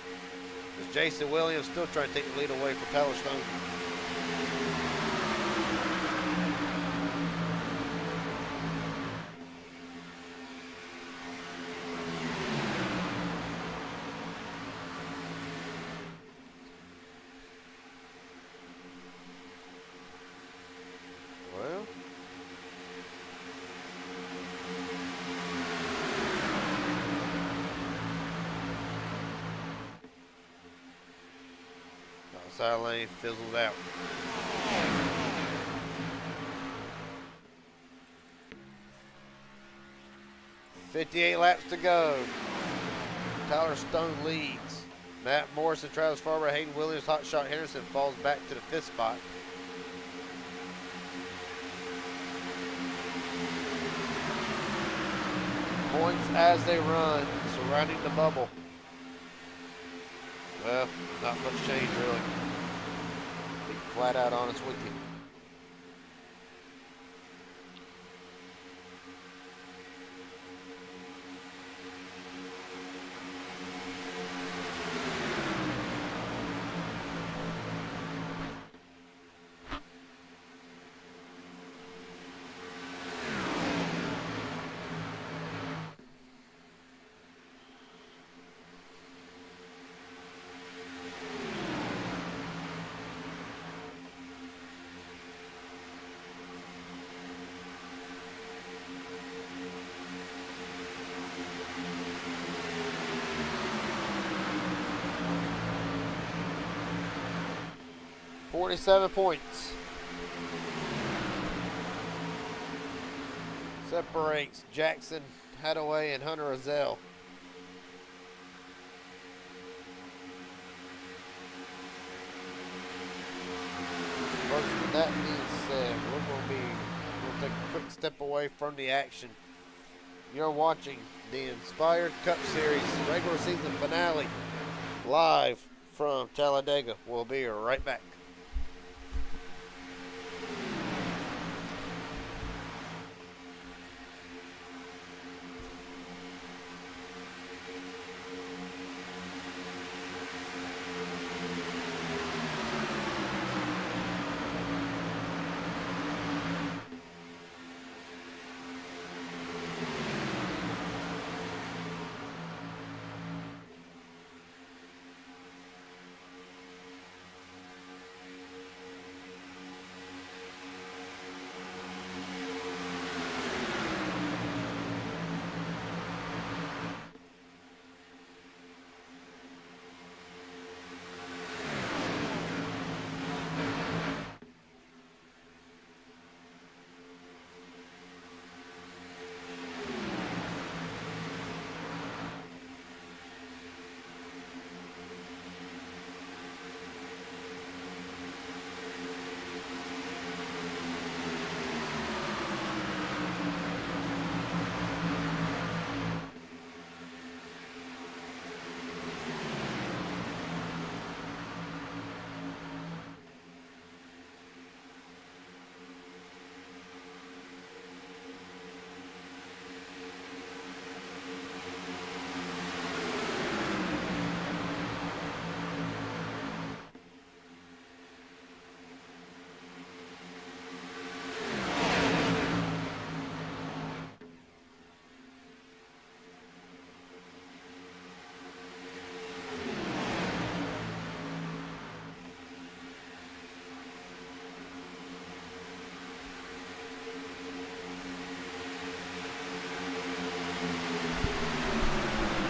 Is Jason Williams still trying to take the lead away from Tyler Stone. Outside lane fizzles out. .58 laps to go. Tyler Stone leads. Matt Morrison, Travis Farmer, Hayden Williams, Hotshot Henderson falls back to the 5th spot. Points as they run, surrounding the bubble. Well, not much change really. Be flat out honest with you. .47 points. Separates Jackson Hadaway and Hunter Azell. Folks, with that being said, we'll take a quick step away from the action. You're watching the Inspired Cup Series regular season finale live from Talladega. We'll be right back.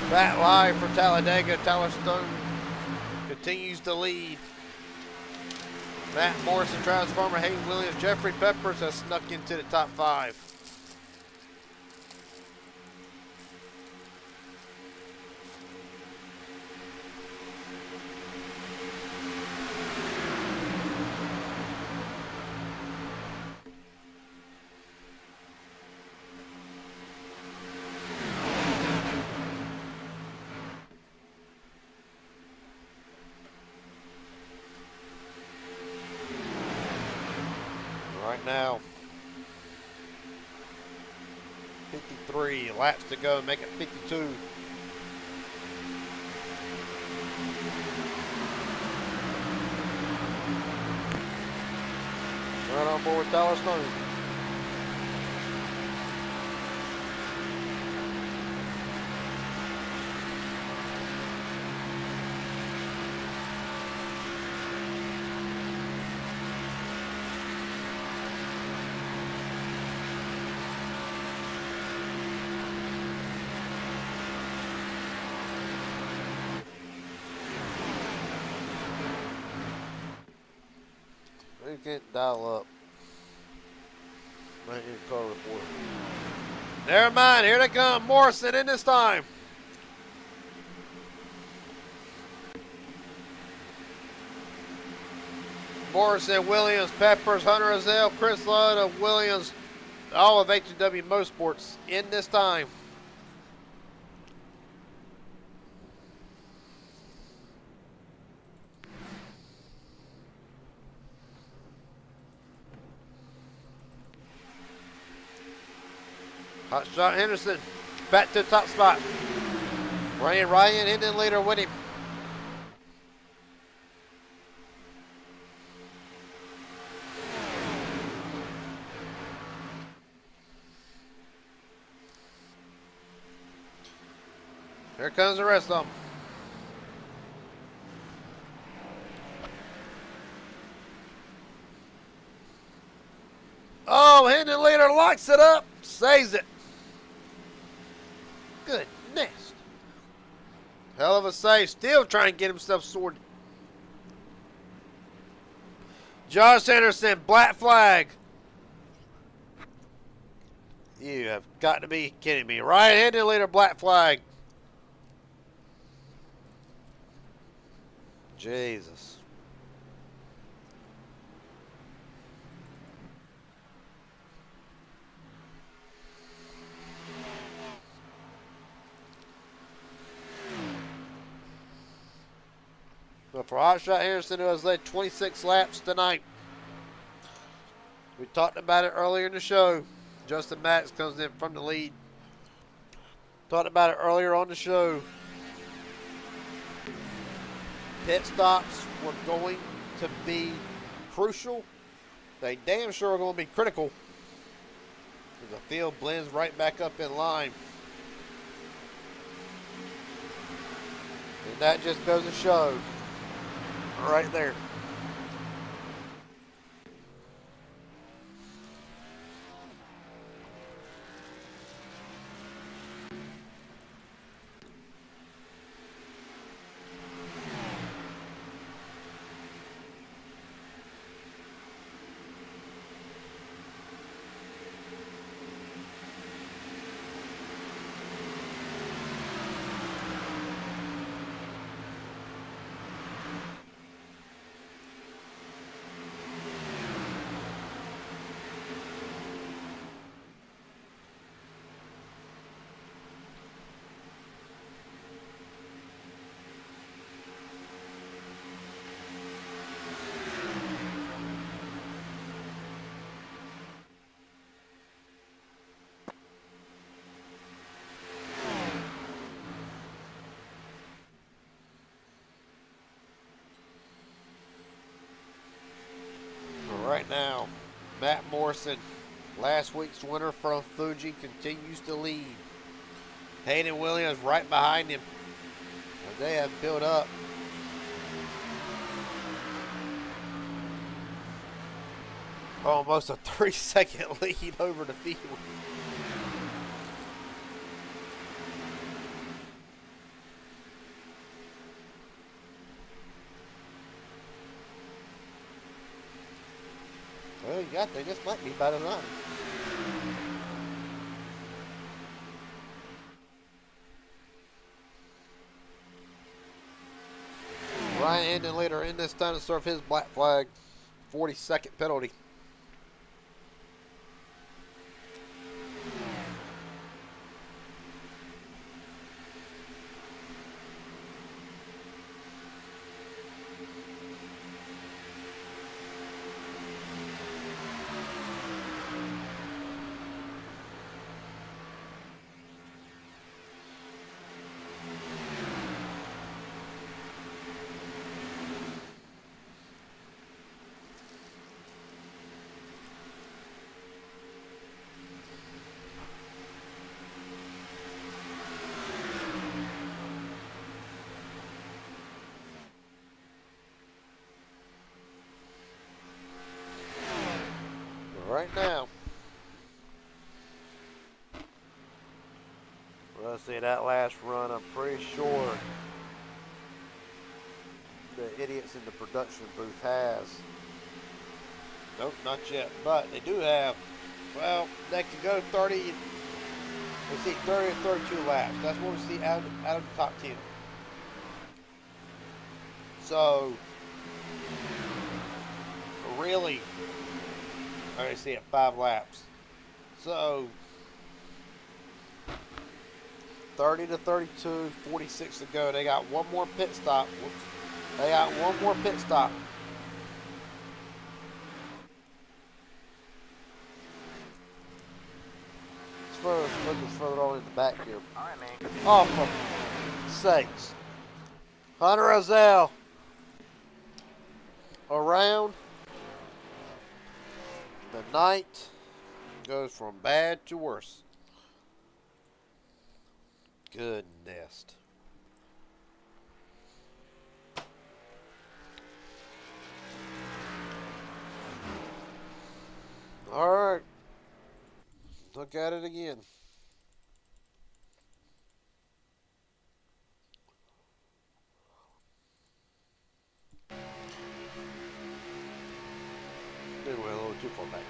Back live for Talladega. Tyler Stone continues to lead. Matt Morrison, Travis Farmer, Hayden Williams, Jeffrey Peppers has snuck into the top 5. Right now, 53 laps to go, make it 52. Right on board, Tyler Stone. We can't dial up. Right here, car report. Never mind. Here they come. Morrison in this time. Morrison, Williams, Peppers, Hunter Azell, Chris Ludd of Williams, all of H&W Motorsports in this time. Hot shot Henderson, back to the top spot. Ryan Hendon leader with him. Here comes the rest of them. Oh, Hendon leader locks it up, saves it. Goodness. Hell of a save. Still trying to get himself sorted. Josh Henderson, black flag. You have got to be kidding me. Ryan Hendon leader, black flag. Jesus. But for Hotshot Harrison, who has led 26 laps tonight, we talked about it earlier in the show. Justin Max comes in from the lead. Talked about it earlier on the show. Pit stops were going to be crucial. They damn sure are going to be critical. The field blends right back up in line. And that just goes to show. Right there. Right now, Matt Morrison, last week's winner from Fuji, continues to lead. Hayden Williams right behind him. They have built up. Almost a 3-second lead over the field. Well, you got there. This might be better than that. Ryan Hendon later in this time to serve his black flag. 40-second penalty. Right now, let's see that last run. I'm pretty sure the idiots in the production booth has Nope, not yet. But they do have, well, they can go 30. Let's see, 30 or 32 laps. That's what we see out of the top 10. So, really, I already see it 5 laps. So, 30 to 32, 46 to go. They got one more pit stop. They got one more pit stop. It's further on in the back here. All right, man. Oh, for sakes. Hunter Roselle around the night goes from bad to worse. Goodness. All right. Look at it again. Anyway, a little too far back.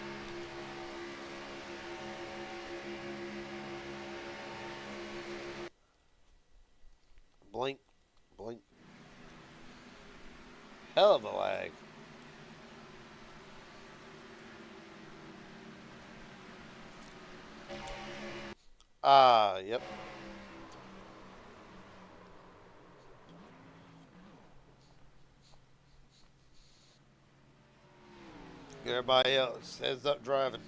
Blink, blink. Hell of a lag. Yep. Everybody else heads up driving.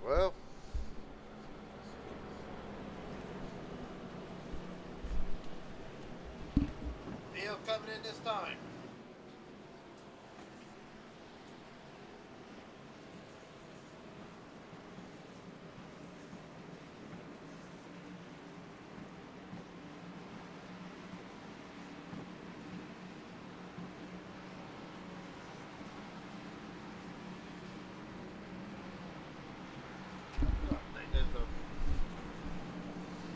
Well, Neil coming in this time.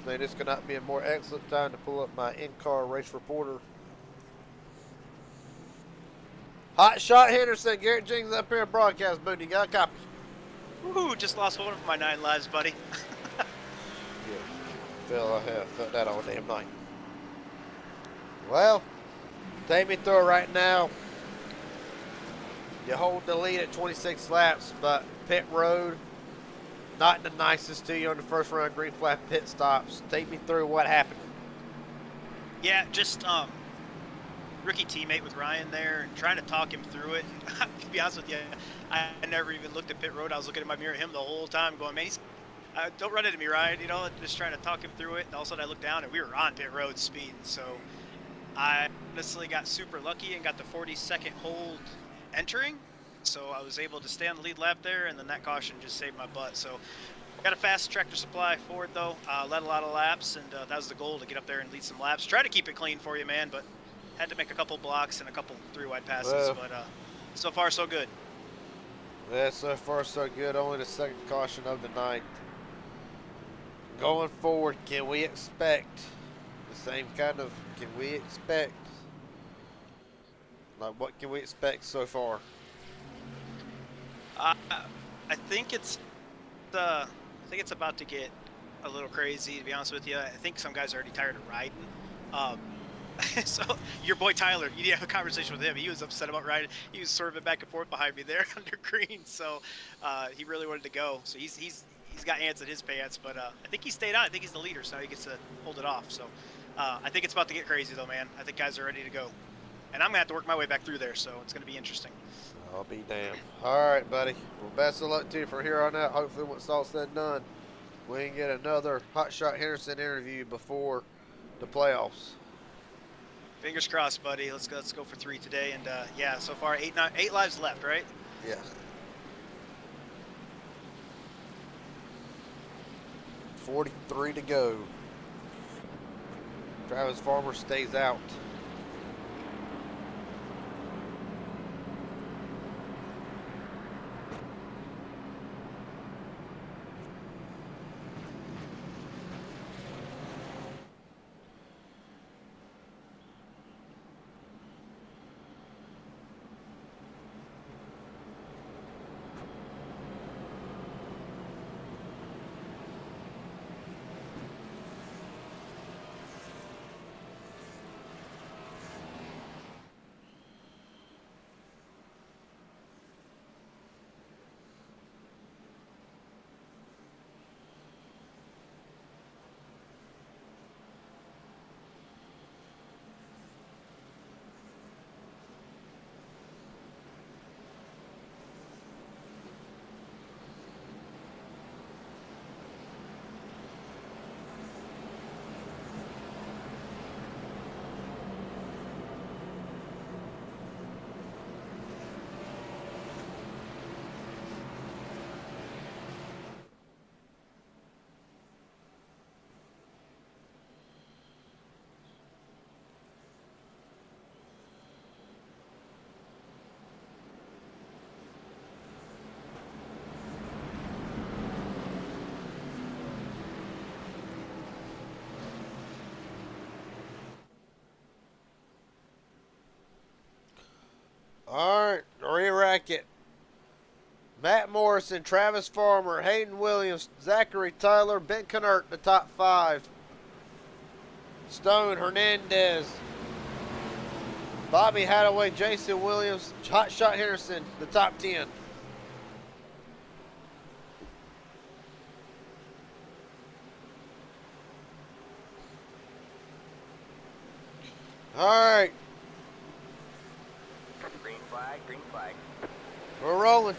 Man, this could not be a more excellent time to pull up my in-car race reporter. Hot shot Henderson, Garrett Jenkins up here in broadcast booth. You got a copy? Woohoo! Just lost one of my 9 lives, buddy. Yeah, Phil, I have felt that all damn night. Well, take me through it right now. You hold the lead at 26 laps, but pit road, not the nicest to you on the first run, green flag pit stops. Take me through what happened. Yeah, just rookie teammate with Ryan there, and trying to talk him through it. To be honest with you, I never even looked at pit road. I was looking at my mirror at him the whole time, going, "Man, don't run into me, Ryan." You know, just trying to talk him through it. And all of a sudden, I looked down, and we were on pit road speed. So I honestly got super lucky and got the 42nd hold entering. So I was able to stay on the lead lap there, and then that caution just saved my butt. So got a fast tractor supply for it, though. Led a lot of laps, and that was the goal, to get up there and lead some laps. Try to keep it clean for you, man, but had to make a couple blocks and a couple 3-wide passes. Well, but so far, so good. Yeah, so far so good. Only the second caution of the night. Going forward, can we expect the same kind of, like what can we expect so far? I think it's about to get a little crazy, to be honest with you. I think some guys are already tired of riding. So your boy Tyler, you need to have a conversation with him. He was upset about riding. He was swerving back and forth behind me there under green. So he really wanted to go. So he's got ants in his pants. But I think he stayed on. I think he's the leader, so he gets to hold it off. So I think it's about to get crazy, though, man. I think guys are ready to go. And I'm going to have to work my way back through there, so it's going to be interesting. I'll be damned. All right, buddy. Well, best of luck to you from here on out. Hopefully, once it's all said and done, we can get another Hot Shot Henderson interview before the playoffs. Fingers crossed, buddy. Let's go for 3 today. And yeah, so far 8 lives left, right? Yeah. 43 to go. Travis Farmer stays out. All right, re-rack it. Matt Morrison, Travis Farmer, Hayden Williams, Zachary Tyler, Ben Knert, the top 5. Stone, Hernandez, Bobby Hadaway, Jason Williams, Hot Shot Henderson, the top 10. All right, Green flag, green flag. we're rolling.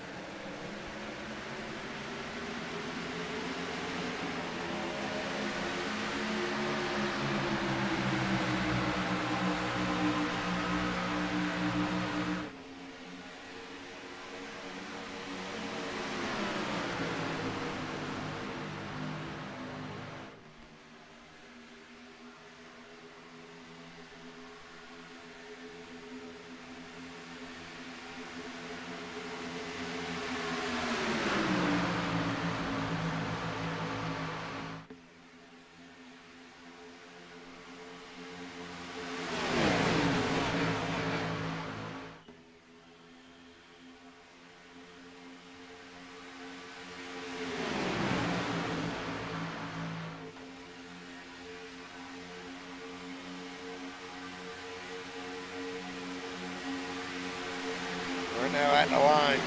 We're now at the line.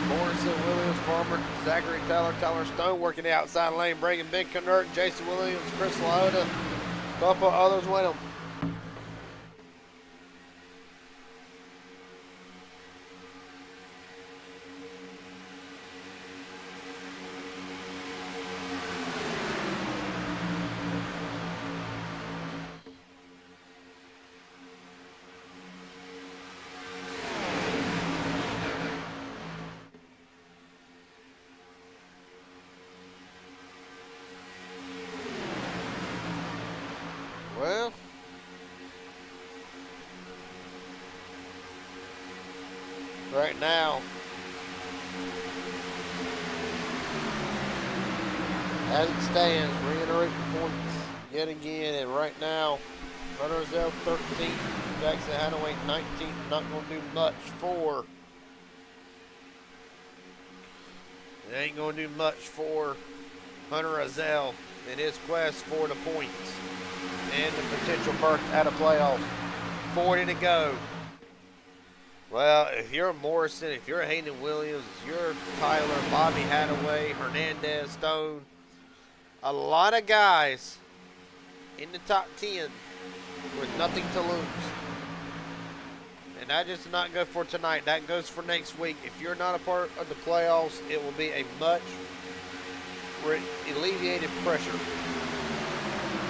Morrison, Williams, Farmer, Zachary Tyler, Tyler Stone working the outside lane, bringing Ben Knert, Jason Williams, Chris Lota, a couple others with him. Well, right now, as it stands, reiterate the points yet again, and right now, Hunter Zell 13, Jackson Hadaway 19, not going to do much for. It ain't going to do much for Hunter Azell in his quest for the points and the potential berth at a playoff. 40 to go. Well, if you're Morrison, if you're Hayden Williams, if you're Tyler, Bobby Hadaway, Hernandez, Stone, a lot of guys in the top 10 with nothing to lose. And that just did not go for tonight. That goes for next week. If you're not a part of the playoffs, it will be a much alleviated pressure.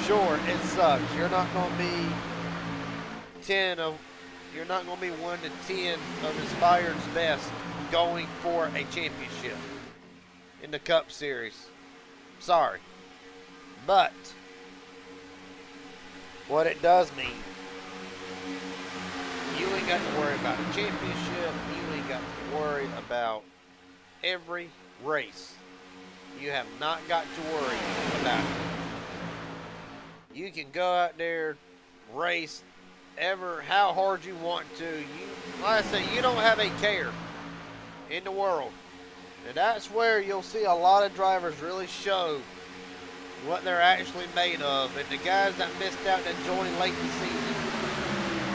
Sure, it sucks. You're not going to be 10 of, you're not going to be 1 to 10 of Inspired's best going for a championship in the Cup Series. Sorry. But what it does mean, you ain't got to worry about a championship. You ain't got to worry about every race. You have not got to worry about it. You can go out there, race how hard you want to. Like I say, you don't have a care in the world. And that's where you'll see a lot of drivers really show what they're actually made of. And the guys that missed out that joined late in the season,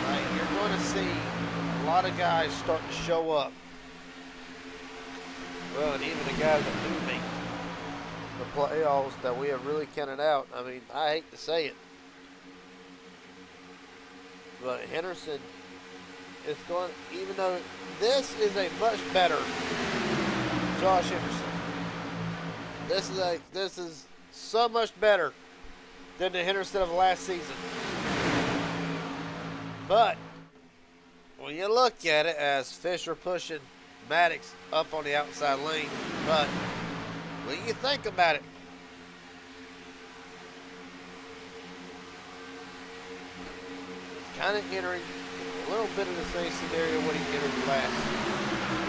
right, you're going to see a lot of guys start to show up. Well, and even the guys that do make the playoffs that we have really counted out. I mean, I hate to say it, but Henderson is going, even though this is a much better Josh Henderson. This is so much better than the Henderson of last season. But when you look at it as Fisher pushing Maddox up on the outside lane, but when you think about it, kind of entering a little bit of the same scenario what he entered last.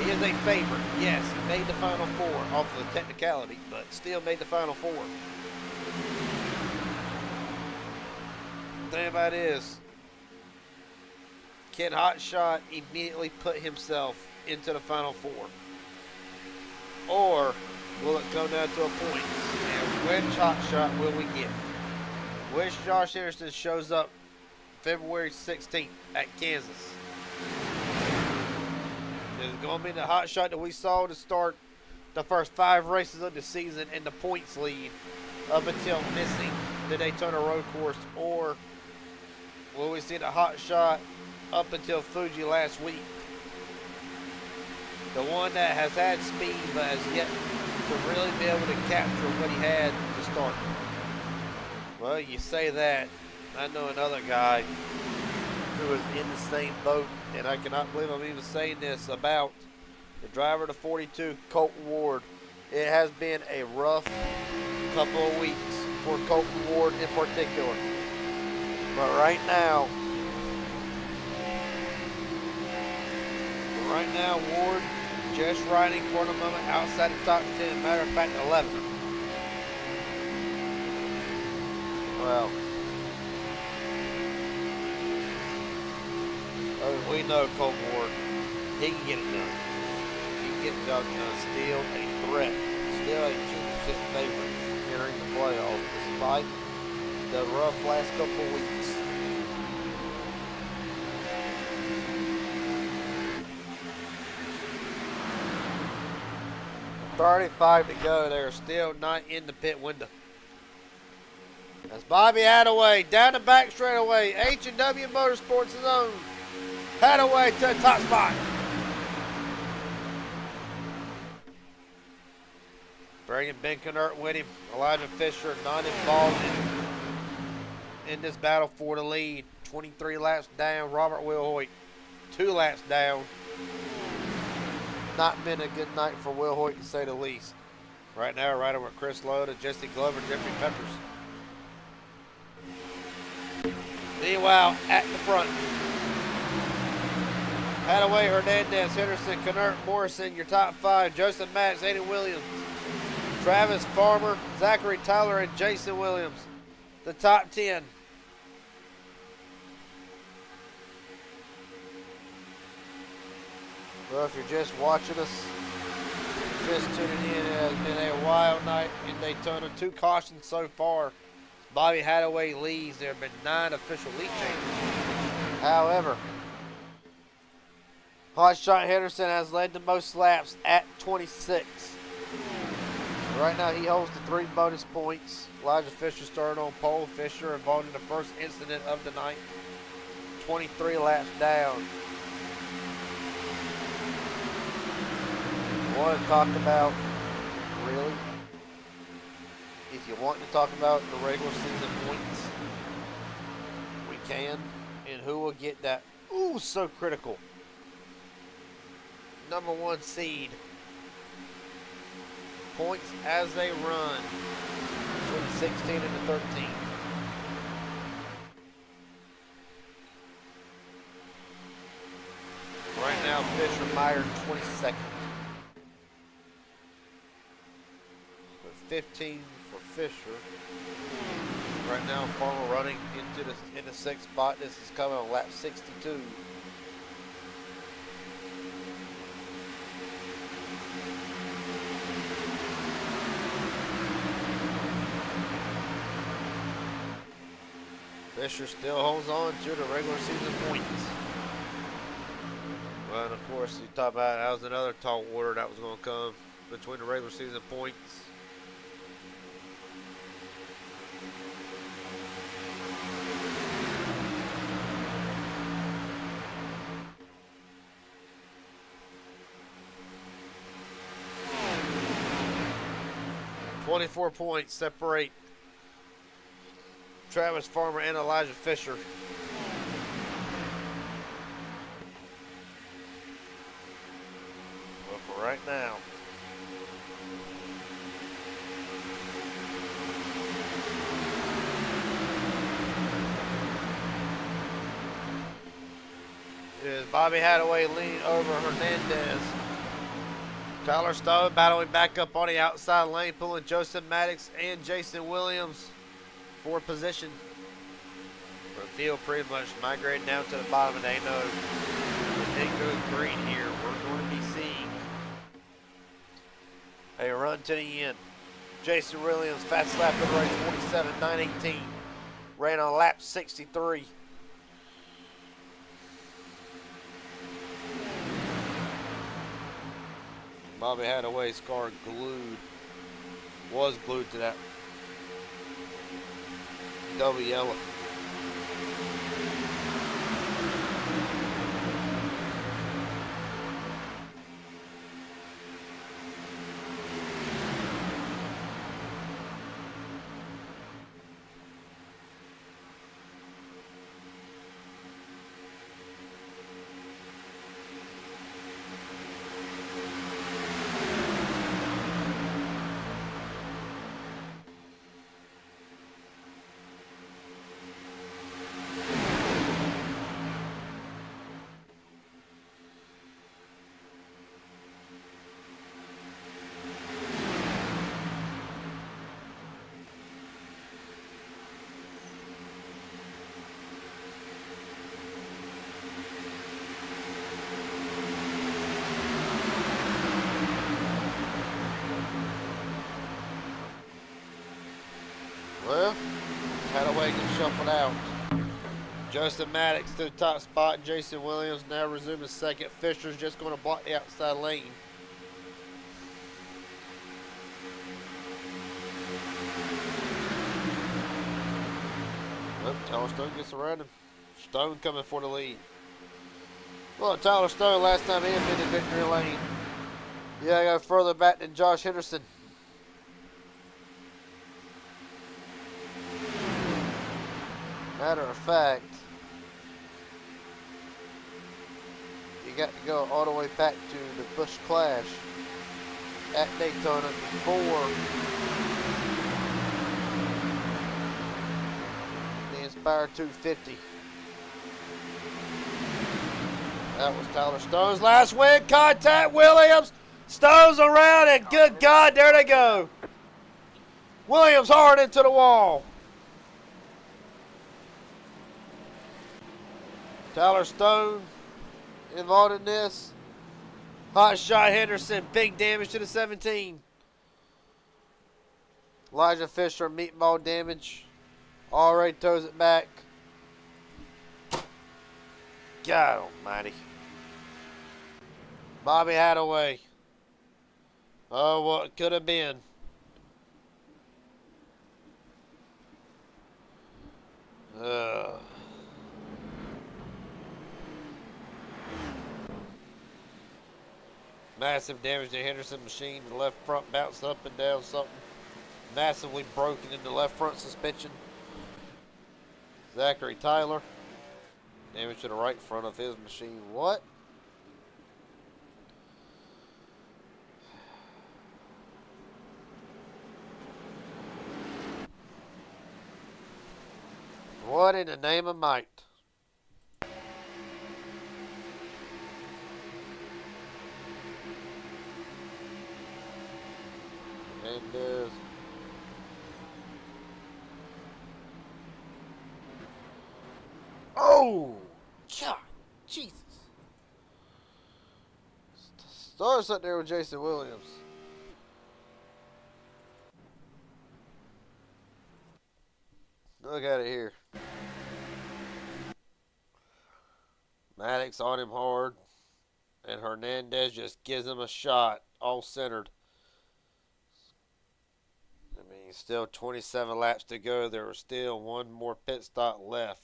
He is a favorite. Yes, he made the Final Four off of the technicality, but still made the Final Four. The thing about it is, can Hotshot immediately put himself into the Final Four? Or will it come down to a point? And which Hotshot will we get? Which Josh Henderson shows up February 16th at Kansas? Is it going to be the Hotshot that we saw to start the first 5 races of the season in the points lead up until missing the Daytona Road Course? Or will we see the Hotshot up until Fuji last week? The one that has had speed but has yet to really be able to capture what he had to start. Well, you say that. I know another guy who was in the same boat, and I cannot believe I'm even saying this about the driver of the 42, Colton Ward. It has been a rough couple of weeks for Colton Ward in particular. But right now, Ward just riding for the moment outside the top 10. Matter of fact, 11. Well, we know Colton Ward, he can get it done. He can get the job done. Still a threat. Still a championship favorite entering the playoffs despite the rough last couple of weeks. .35 to go. They're still not in the pit window. That's Bobby Hadaway down the back straightaway. H&W Motorsports' own Hadaway to the top spot. Bringing Ben Kennert with him. Elijah Fisher not involved in this battle for the lead. 23 laps down. Robert Wilhoit 2 laps down. Not been a good night for Wilhoit to say the least. Right now, riding with Chris Lowe, Jesse Glover, Jeffrey Peppers. Meanwhile, at the front, Hadaway, Hernandez, Henderson, Kennert, Morrison, your top 5. Joseph Maddox, Aiden Williams, Travis Farmer, Zachary Tyler, and Jason Williams. The top 10. Well, if you're just watching us, just tuning in, it has been a wild night in Daytona. 2 cautions so far. Bobby Hadaway leads. There have been 9 official lead changes. However, Hotshot Henderson has led the most laps at 26. Right now, he holds the 3 bonus points. Elijah Fisher started on pole. Fisher involved in the first incident of the night. 23 laps down. want to talk about, really, if you want to talk about the regular season points, we can. And who will get that, ooh, so critical, #1 seed. Points as they run between 16 and the 13. Right now, Fisher Meyer 22nd. But 15 for Fisher. Right now, Farmer running in the 6th spot. This is coming on lap 62. Fisher still holds on to the regular season points. Well, and of course, you talk about that was another tall order that was going to come between the regular season points. .24 points separate Travis Farmer and Elijah Fisher. Well, for right now. Is Bobby Hadaway leaning over Hernandez. Tyler Stone battling back up on the outside lane, pulling Joseph Maddox and Jason Williams for position. The field pretty much migrating down to the bottom, and they know if it goes green here, we're going to be seeing a run to the end. Jason Williams, fast lap of the race, 47.918. Ran on lap 63. Bobby Hadaway's car was glued to that double yellow. Well, Hadaway gets shuffled out. Joseph Maddox to the top spot. Jason Williams now resuming second. Fisher's just going to block the outside lane. Well, Tyler Stone gets around him. Stone coming for the lead. Well, Tyler Stone last time he had been in victory lane. Yeah, I got further back than Josh Henderson. Matter of fact, you got to go all the way back to the Busch Clash at Daytona before the Inspire 250. That was Tyler Stone's last win. Contact Williams. Stone's around, and good God, there they go. Williams hard into the wall. Tyler Stone involved in this. Hot shot Henderson, big damage to the 17. Elijah Fisher, meatball damage. Already throws it back. God almighty. Bobby Hadaway. Oh, what could have been. massive damage to Henderson's machine. The left front bounced up and down something. Massively broken in the left front suspension. Zachary Tyler. Damage to the right front of his machine. What? What in the name of might? And oh, God, Jesus! Starts up there with Jason Williams. Look at it here. Maddox on him hard, and Hernandez just gives him a shot, all centered. I mean, still 27 laps to go. There was still one more pit stop left.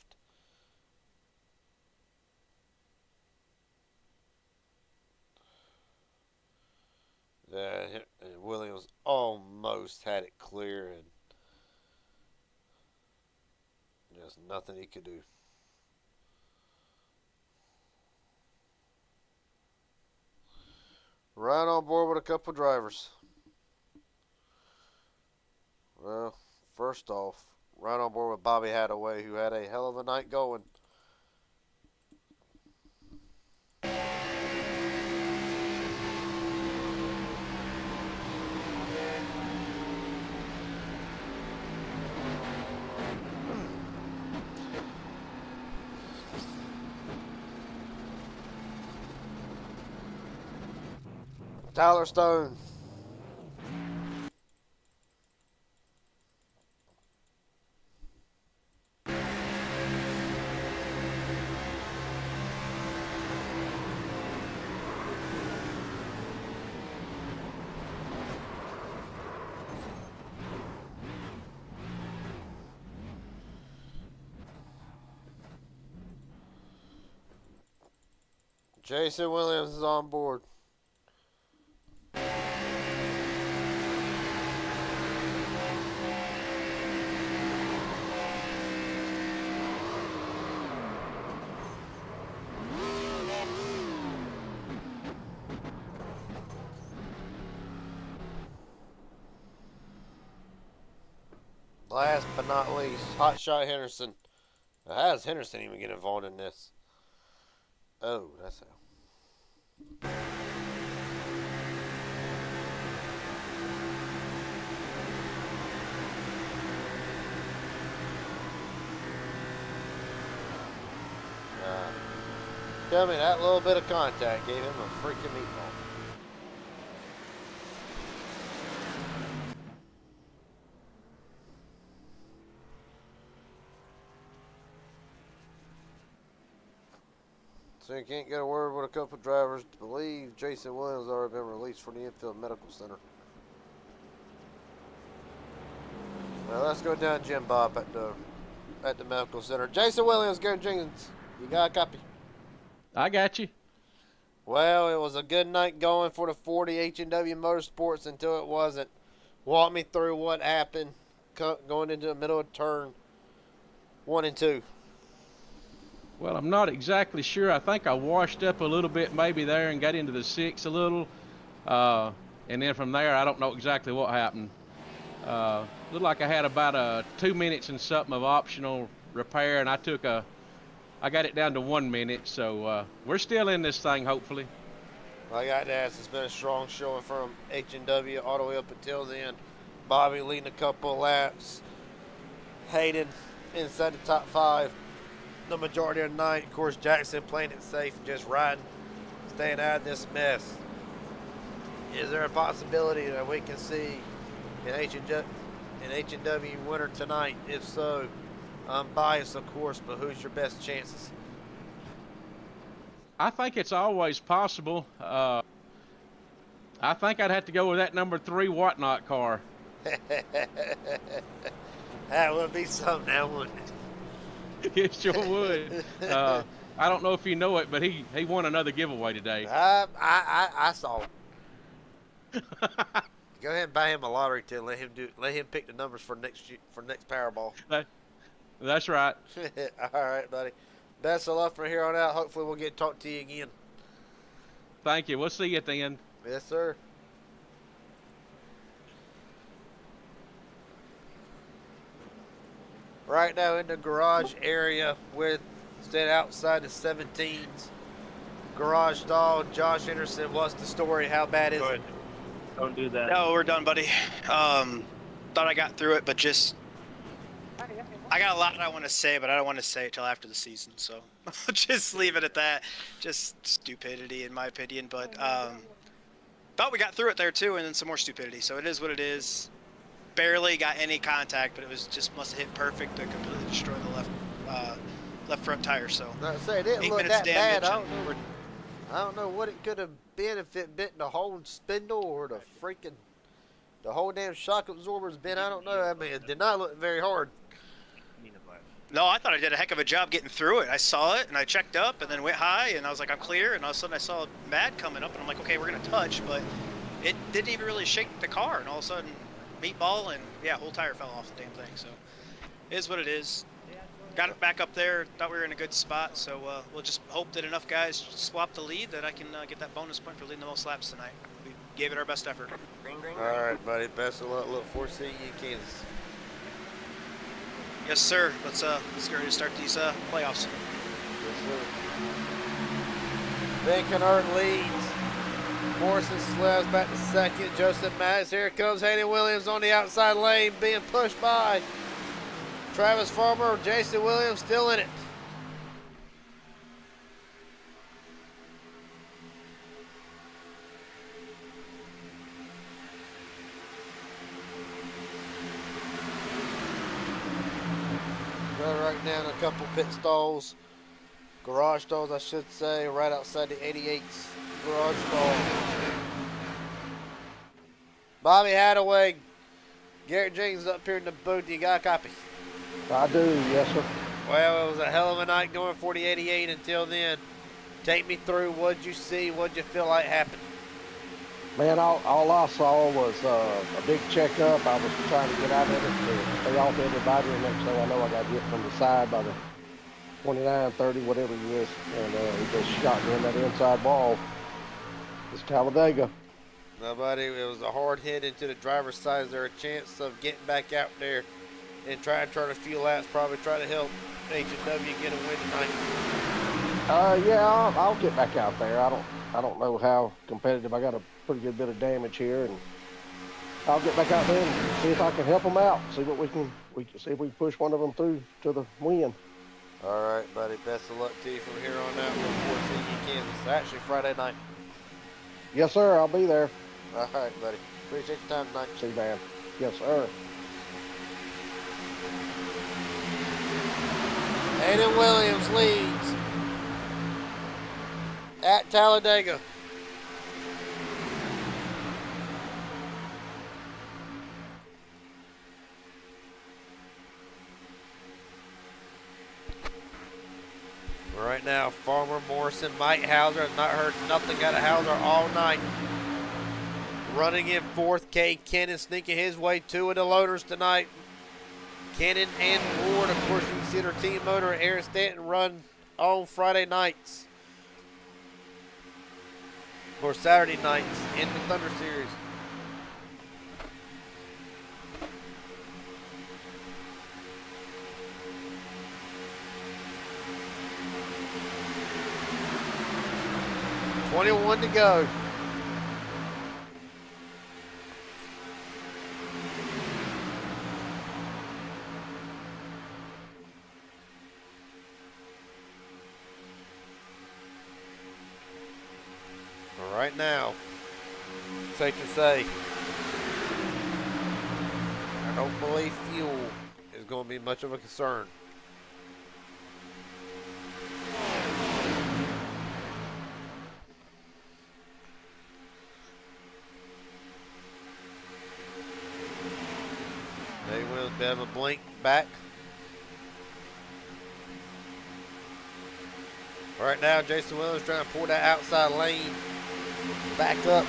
And Williams almost had it clear, and just nothing he could do. Right on board with a couple drivers. Well, first off, right on board with Bobby Hadaway, who had a hell of a night going. Tyler Stone. Jason Williams is on board. Last but not least, Hot Shot Henderson. How does Henderson even get involved in this? Oh, that's how. Tell me that little bit of contact gave him a freaking meatball. So you can't get a word with a couple drivers to believe Jason Williams already been released from the infield medical center. Well, let's go down Jim Bob at the medical center. Jason Williams, Gary Jenkins, you got a copy? I got you. Well, it was a good night going for the 40 H&W Motorsports until it wasn't. Walk me through what happened going into the middle of turn 1 and 2. Well, I'm not exactly sure. I think I washed up a little bit maybe there and got into the 6 a little. And then from there, I don't know exactly what happened. Looked like I had about 2 minutes and something of optional repair, and I got it down to 1 minute. So we're still in this thing, hopefully. I got to ask, it's been a strong showing from H&W all the way up until then. Bobby leading a couple of laps. Hayden inside the top 5. The majority of the night. Of course, Jackson playing it safe, just riding, staying out of this mess. Is there a possibility that we can see an H&W winner tonight? If so, I'm biased, of course, but who's your best chances? I think it's always possible. I think I'd have to go with that number 3 Whatnot car. That would be something, now, wouldn't it? It sure would. I don't know if you know it, but he won another giveaway today. I saw it. Go ahead and buy him a lottery ticket. Let him pick the numbers for next Powerball. That's right. All right, buddy. Best of luck from here on out. Hopefully, we'll get to talk to you again. Thank you. We'll see you at the end. Yes, sir. Right now in the garage area with staying outside the 17s. Garage dog, Josh Anderson. What's the story? How bad is it? Don't do that. No, we're done, buddy. Thought I got through it, but just I got a lot I want to say, but I don't want to say it till after the season. So I'll just leave it at that. Just stupidity, in my opinion. But thought we got through it there too, and then some more stupidity. So it is what it is. Barely got any contact, but it was just must have hit perfect to completely destroy the left front tire. So I say it didn't 8 look minutes that bad. damage. I don't know what it could have been if it bit the whole spindle or the whole damn shock absorber's been. I don't know. I mean, it did not look very hard. No, I thought I did a heck of a job getting through it. I saw it and I checked up and then went high and I was like, I'm clear. And all of a sudden I saw Mad coming up and I'm like, okay, we're gonna touch, but it didn't even really shake the car. And all of a sudden, meatball and yeah, whole tire fell off the damn thing. So it is what it is. Got it back up there. Thought we were in a good spot. So we'll just hope that enough guys swap the lead that I can get that bonus point for leading the most laps tonight. We gave it our best effort. All right, buddy. Best of luck. Look forward to seeing you in Kansas. Yes, sir. Let's get ready to start these playoffs. Yes, sir. Ben Kennard leads. Morrison slams back to second. Joseph Maddox. Here comes Hayden Williams on the outside lane, being pushed by Travis Farmer. Jason Williams still in it. Right now in a couple pit stalls, garage stalls I should say, right outside the 88's garage stall. Bobby Hadaway, Garrett Jenkins up here in the booth. You got a copy? I do, yes sir. Well, it was a hell of a night going for the 88 until then. Take me through, what'd you see, what'd you feel like happened? Man, all I saw was a big checkup. I was trying to get out of it to stay off everybody, and next thing I know, I got hit from the side by the 29, 30, whatever it is, and he just shot me in that inside wall. It's Talladega. Nobody, it was a hard hit into the driver's side. Is there a chance of getting back out there and trying to turn a few laps, probably try to help H&W get a win tonight? Yeah, I'll get back out there. I don't know how competitive. I got a pretty good bit of damage here, and I'll get back out there and see if I can help them out. See what we can see if we can push one of them through to the win. All right, buddy. Best of luck to you from here on out. Look forward to seeing you in Kansas. Actually, Friday night. Yes, sir. I'll be there. All right, buddy. Appreciate your time tonight. See you, man. Yes, sir. Hayden Williams leads at Talladega. Right now, Farmer, Morrison, Mike Hauser. Have not heard nothing out of Hauser all night. Running in fourth, Cade Kennan sneaking his way two of the loaders tonight. Kennan and Ward, of course, you can see their team motor, Aaron Stanton, run on Friday nights. Or Saturday nights in the Thunder Series. .21 to go. Right now, safe to say, I don't believe fuel is going to be much of a concern. They will have a blink back. Right now, Jason Williams trying to pull that outside lane back up.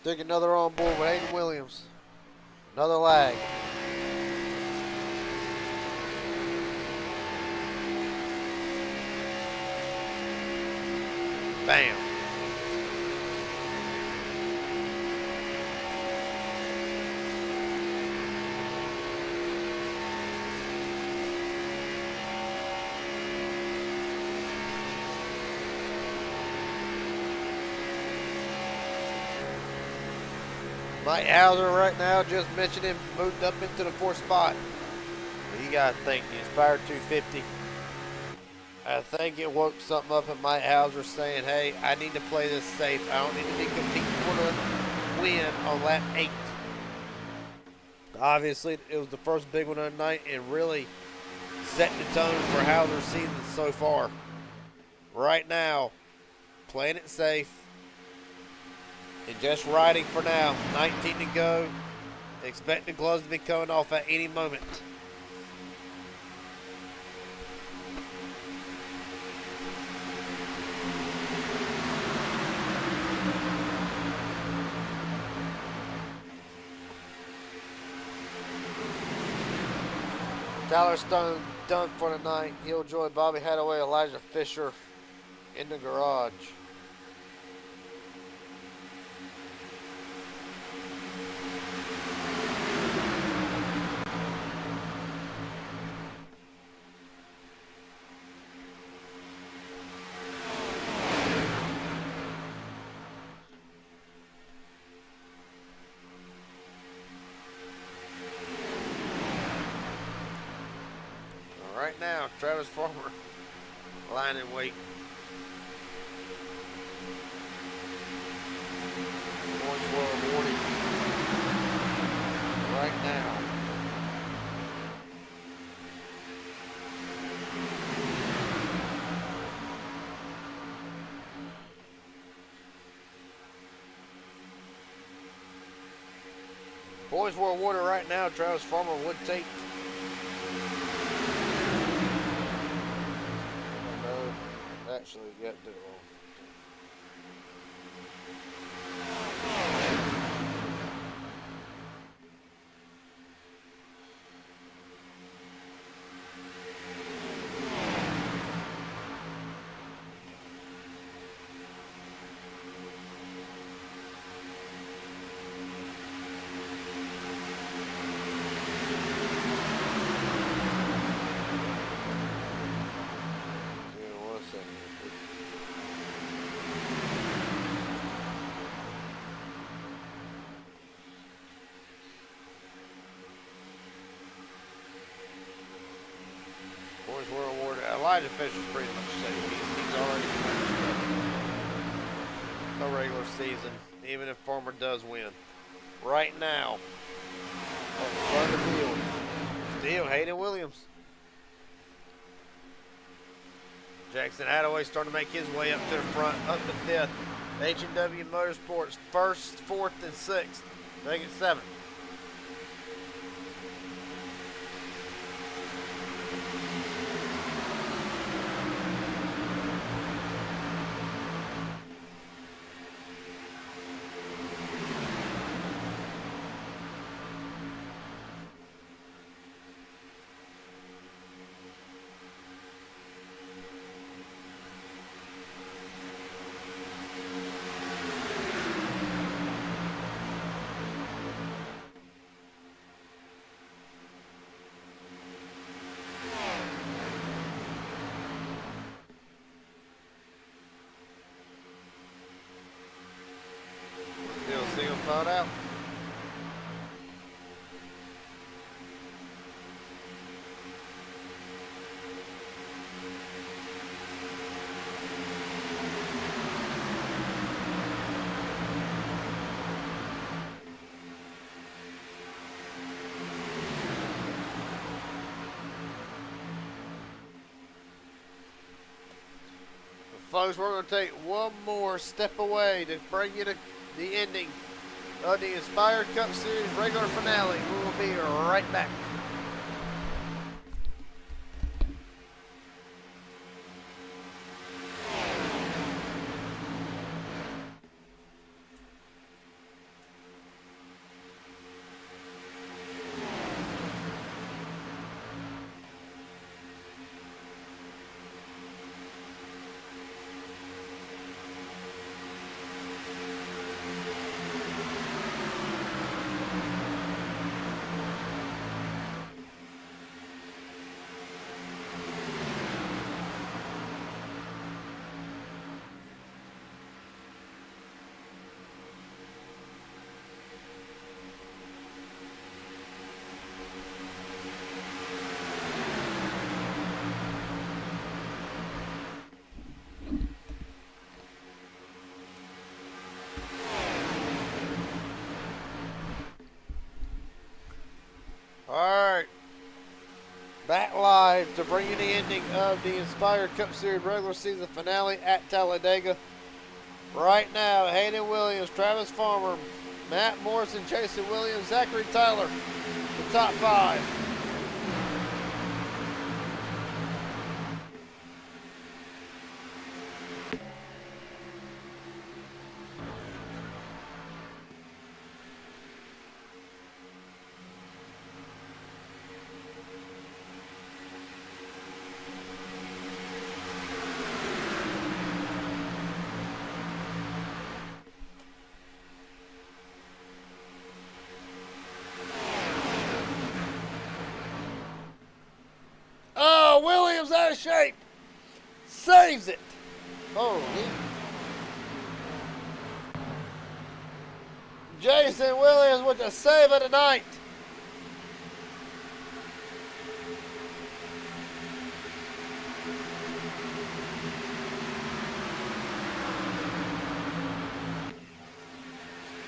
Dig another on board with Hayden Williams. Another lag. Bam. Mike Hauser right now, just mentioned him, moved up into the 4th spot. But you gotta think, the Inspired 250. I think it woke something up in Mike Hauser saying, hey, I need to play this safe. I don't need to be competing for the win on lap 8. Obviously, it was the first big one of the night and really setting the tone for Hauser's season so far. Right now, playing it safe and just riding for now. 19 to go. Expect the gloves to be coming off at any moment. Tyler Stone done for the night. He'll join Bobby Hadaway, Elijah Fisher in the garage. Right now, Travis Farmer lying in wait. Points were awarded right now. Points were awarded right now. Travis Farmer would take. Actually, yeah, did it wrong. Points were awarded. Elijah Fisher's pretty much safe. He's already finished the regular season, even if Farmer does win. Right now, on the front of the field, still Hayden Williams. Jackson Hadaway starting to make his way up to the front, up to 5th. H&W Motorsports 1st, 4th, and 6th. Make it 7th. Single thought out. Folks, we're going to take one more step away to bring you to the ending of the Inspired Cup Series regular finale. We will be right back. back live to bring you the ending of the Inspire Cup Series regular season finale at Talladega. Right now, Hayden Williams, Travis Farmer, Matt Morrison, Jason Williams, Zachary Tyler, the top 5. Oh, Williams out of shape. Saves it. Holy. Jason Williams with the save of the night.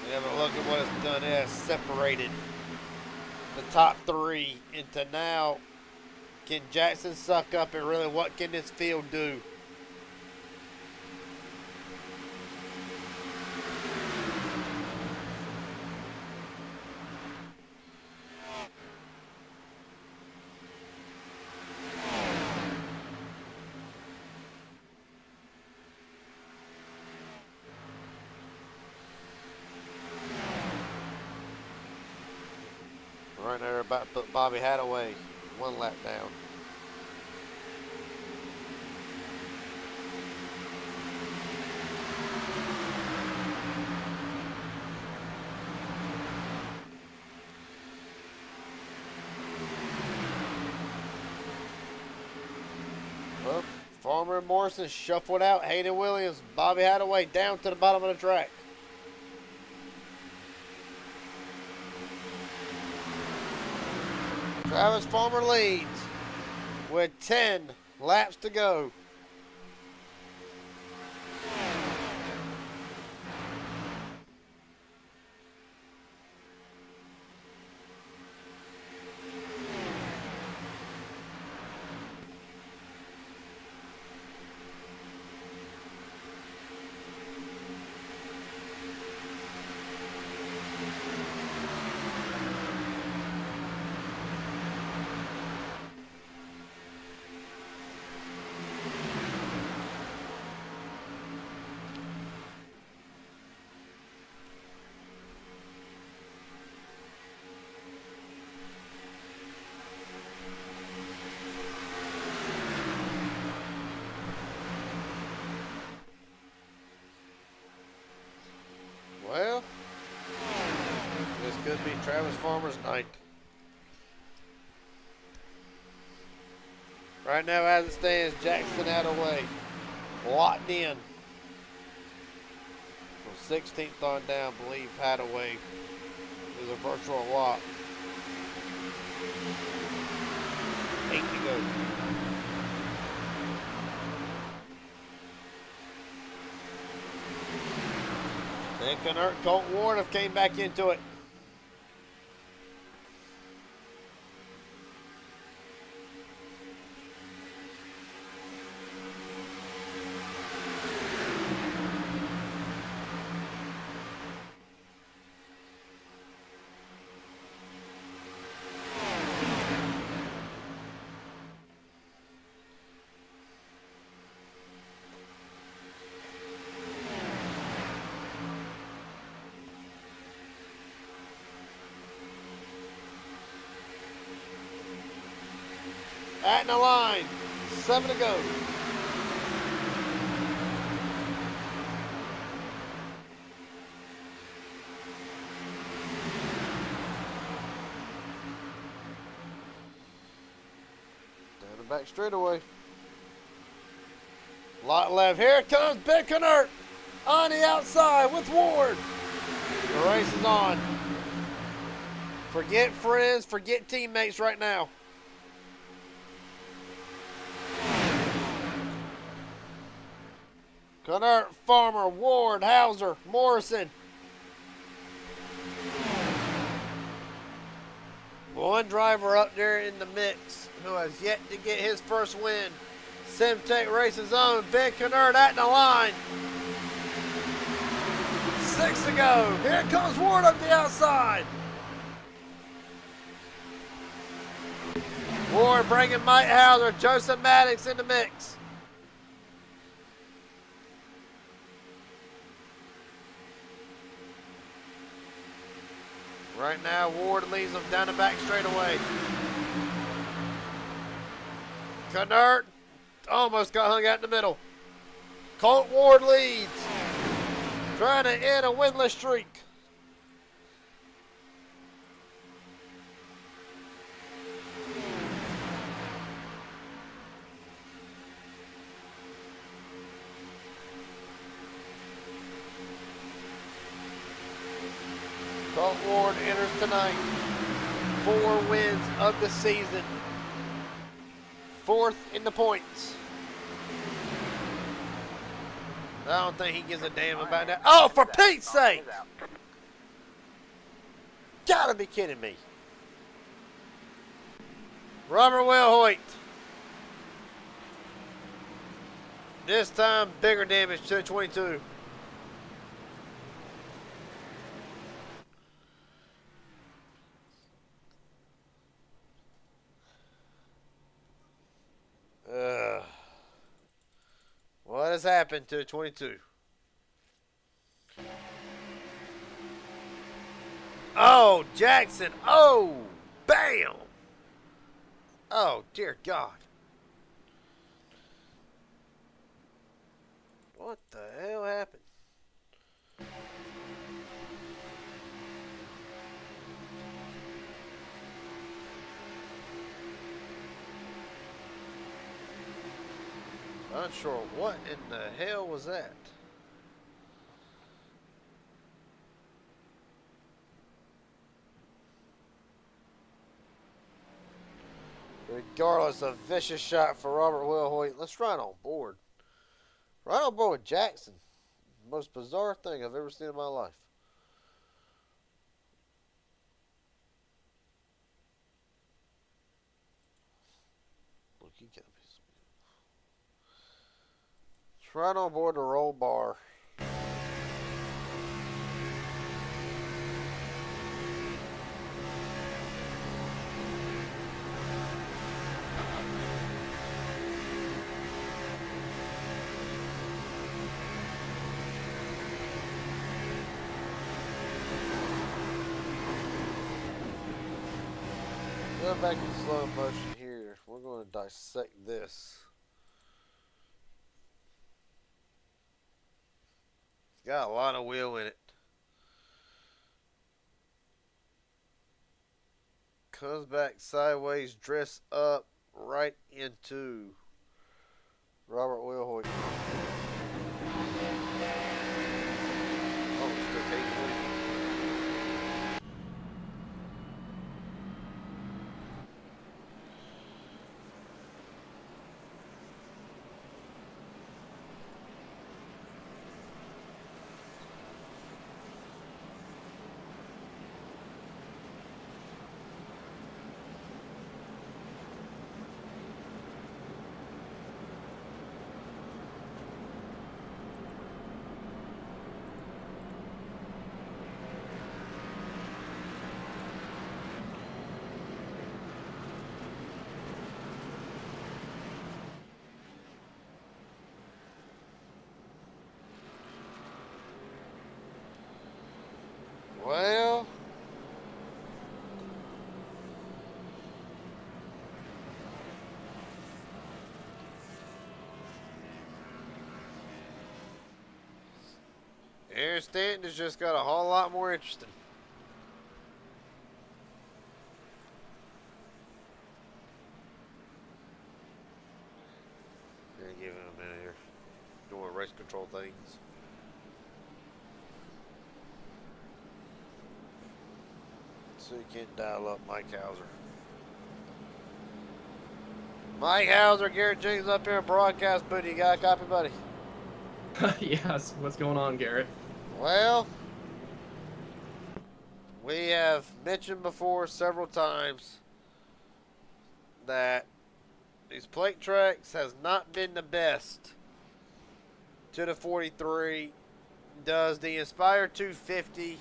Yeah, but look at what it's done. It has separated the top 3 into now. Can Jackson suck up, and really what can this field do? Right there, about to put Bobby Hadaway 1 lap down. Well, Farmer and Morrison shuffled out. Hayden Williams, Bobby Hadaway down to the bottom of the track. Travis Farmer leads with 10 laps to go. Well, this could be Travis Farmer's night. Right now, as it stands, Jackson out of the way. Locked in. From 16th on down, believe Hadaway is a virtual lock. 8 to go. And Canert, Colt Ward have came back into it. At the line, 7 to go. Down the back straightaway. Lot left. Here it comes, Ben Canert on the outside with Ward. The race is on. Forget friends, forget teammates right now. Canert, Farmer, Ward, Hauser, Morrison. Boy, One driver up there in the mix who has yet to get his first win. Simtech Race's own Ben Kennard at the line. 6 to go. Here comes Ward up the outside. Ward bringing Mike Hauser, Joseph Maddox in the mix. Right now, Ward leads them down the back straightaway. Kennard almost got hung out in the middle. Colt Ward leads. Trying to end a winless streak. Colt Ward enters tonight. 4 wins of the season. 4th in the points. I don't think he gives a damn about that. Oh, for Pete's sake! Gotta be kidding me. Robert Wilhoit. This time, bigger damage to the 22. What has happened to the 22? Oh, Jackson. Oh, bam. Oh, dear God. What the hell happened? Not sure what in the hell was that. Regardless, a vicious shot for Robert Wilhoit. Let's ride on board. Ride on board with Jackson. Most bizarre thing I've ever seen in my life. Look, he got me. Right on board the roll bar. Go back in slow motion here. We're going to dissect this. Got a lot of wheel in it. Comes back sideways, drifts up right into Robert Wilhoit. Oh, it's still K20. Well, Aaron Stanton has just got a whole lot more interesting. Gonna give him a minute here. Doing race control things. So you can't dial up Mike Hauser. Mike Hauser, Garrett Jenkins up here in broadcast booty. You got a copy, buddy? Yes. What's going on, Garrett? Well, We have mentioned before several times that these plate tracks has not been the best to the 43. Does the Inspire 250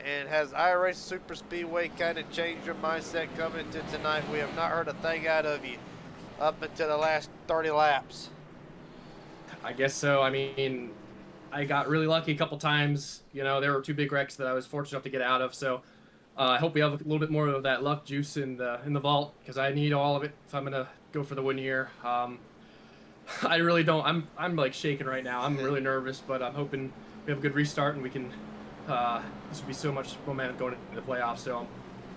and has iRacing Super Speedway kind of changed your mindset coming into tonight? We have not heard a thing out of you up until the last 30 laps. I guess so. I mean, I got really lucky a couple times. You know, there were 2 big wrecks that I was fortunate enough to get out of. So I hope we have a little bit more of that luck juice in the vault, because I need all of it if I'm gonna go for the win here. I really don't. I'm like shaking right now. I'm really nervous, but I'm hoping we have a good restart and we can. This would be so much momentum going into the playoffs. So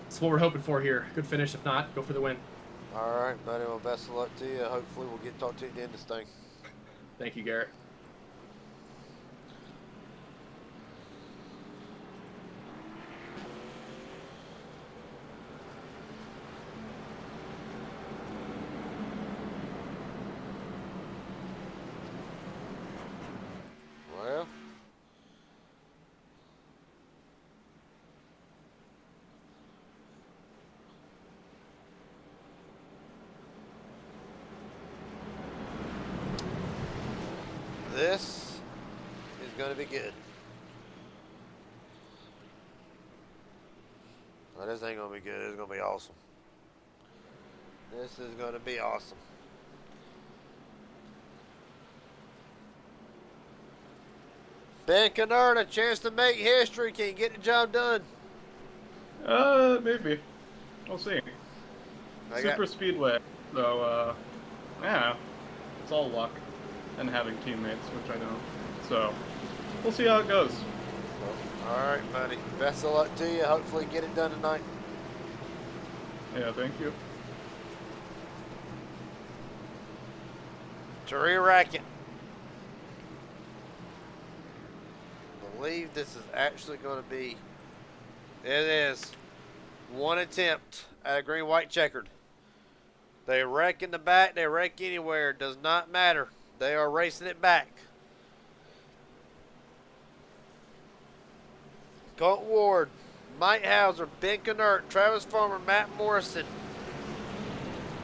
that's what we're hoping for here. Good finish. If not, go for the win. All right, buddy. Well, best of luck to you. Hopefully, we'll get to talk to you at the end of this thing. Thank you, Garrett. Well, this is going to be good. Well, this ain't going to be good. It's going to be awesome. This is going to be awesome. Ben Kennard, a chance to make history. Can you get the job done? Maybe. We'll see. Super Speedway. So, yeah. It's all luck and having teammates, which I know. So, we'll see how it goes. All right, buddy. Best of luck to you. Hopefully get it done tonight. Yeah, thank you. Terry Rackett. I believe this is actually going to be, it is, one attempt at a green, white, checkered. They wreck in the back, they wreck anywhere, does not matter. They are racing it back. Colt Ward, Mike Hauser, Ben Kennard, Travis Farmer, Matt Morrison.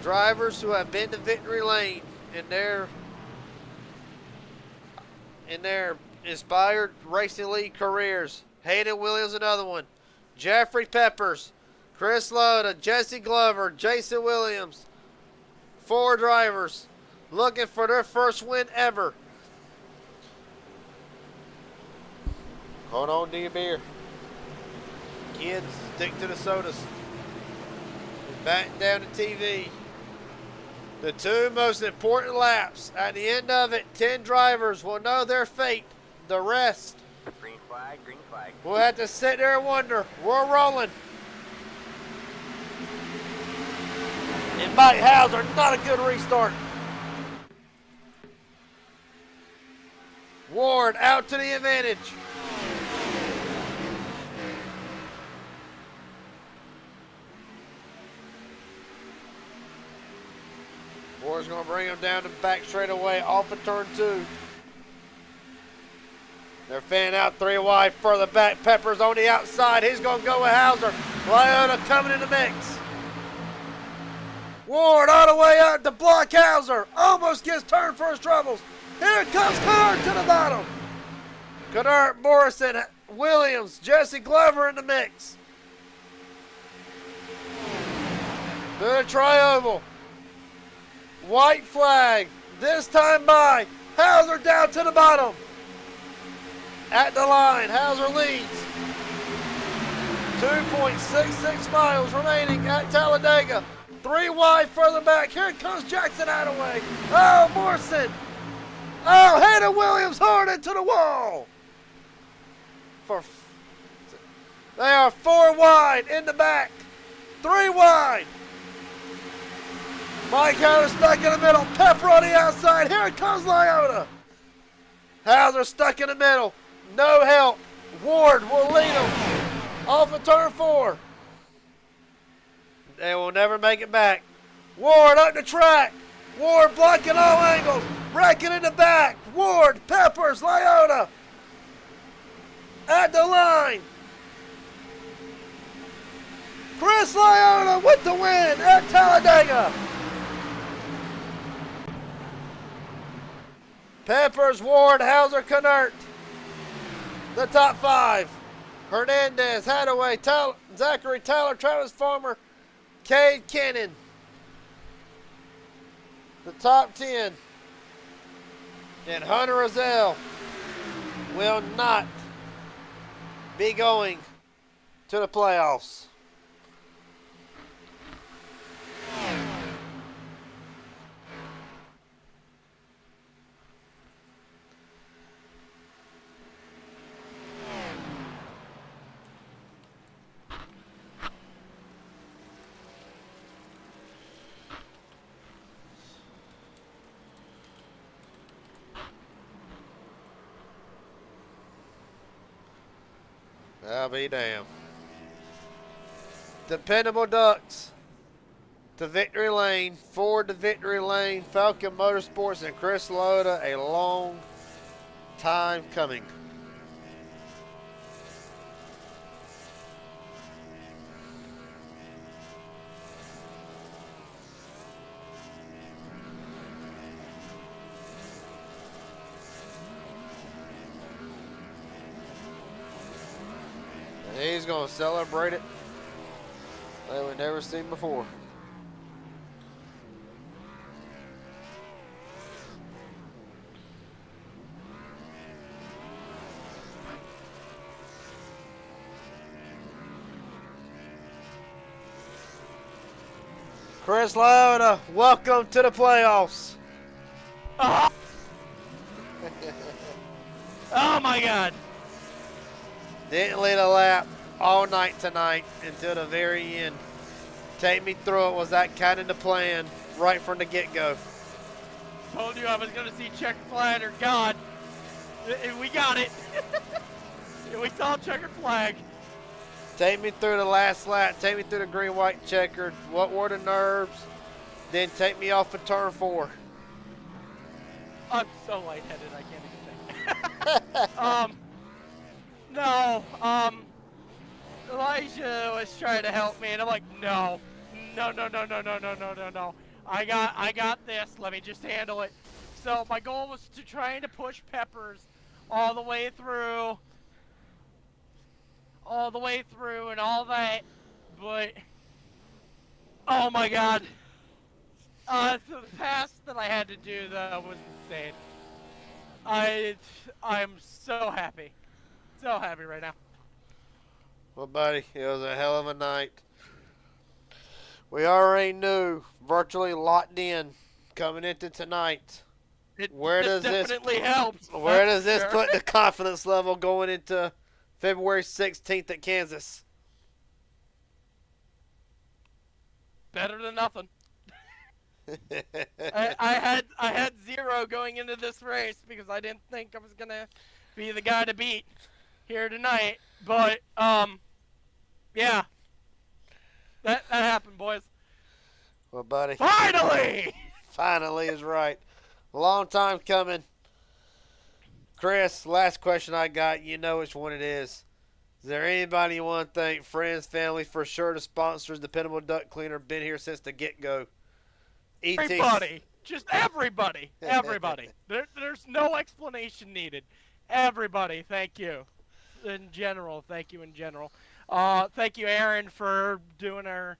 Drivers who have been to victory lane in their Inspired Racing League careers. Hayden Williams, another one. Jeffrey Peppers, Chris Loda, Jesse Glover, Jason Williams. 4 drivers looking for their first win ever. Hold on to your beer. Kids, stick to the sodas. Batten down the TV. The 2 most important laps. At the end of it, 10 drivers will know their fate. The rest, Green flag, green flag. we'll have to sit there and wonder. We're rolling. And Mike Hauser, not a good restart. Ward out to the advantage. Ward's going to bring him down the back straightaway off of turn 2. They're fanning out 3 wide, further back. Peppers on the outside. He's going to go with Hauser. Leota coming in the mix. Ward all the way out to block Hauser. Almost gets turned for his troubles. Here comes Kennard to the bottom. Kennard, Morrison, Williams, Jesse Glover in the mix. To the tri-oval. White flag. This time by Hauser down to the bottom. At the line, Hauser leads. 2.66 miles remaining at Talladega. 3 wide further back. Here comes Jackson Attaway. Oh, Morrison. Oh, Hannah Williams hard into the wall. They are 4 wide in the back. 3 wide. Mike Hauser stuck in the middle. Pepper on the outside. Here comes Leota. Hauser stuck in the middle. No help. Ward will lead him off of turn 4. They will never make it back. Ward up the track. Ward blocking all angles. Wrecking in the back. Ward, Peppers, Leota. At the line. Chris Leona with the win at Talladega. Peppers, Ward, Hauser, Canert. The top 5. Hernandez, Hadaway, Zachary Tyler, Travis Farmer, Cade Cannon. The top 10. And Hunter Rozelle will not be going to the playoffs. I'll be damned. Dependable Ducks to victory lane. Ford to victory lane. Falcon Motorsports and Chris Loda, a long time coming. He's going to celebrate it like we've never seen before. Chris Lauda, welcome to the playoffs. Oh, oh my God. Didn't lead a lap all night tonight until the very end. Take me through it. Was that kind of the plan right from the get-go? Told you I was going to see checkered flag or God. We got it. We saw checkered flag. Take me through the last lap. Take me through the green, white, checkered. What were the nerves? Then take me off of turn 4. I'm so lightheaded, I can't even think. No, Elijah was trying to help me, and I'm like, no. I got this. Let me just handle it. So my goal was to try to push Peppers all the way through, and all that, but oh my God, the pass that I had to do though was insane. I'm so happy. So happy right now. Well, buddy, it was a hell of a night. We already knew, virtually locked in, coming into tonight. Where does this put the confidence level going into February 16th at Kansas? Better than nothing. I had 0 going into this race because I didn't think I was gonna be the guy to beat here tonight, but yeah, that happened, boys. Well, buddy, finally is right. A long time coming. Chris, last question I got. You know which one it is. Is there anybody you want to thank? Friends, family, for sure. The sponsors, Dependable Duct Cleaner, been here since the get-go. Everybody, just everybody. There's no explanation needed. Everybody, thank you. In general, thank you in general. Thank you, Aaron, for doing our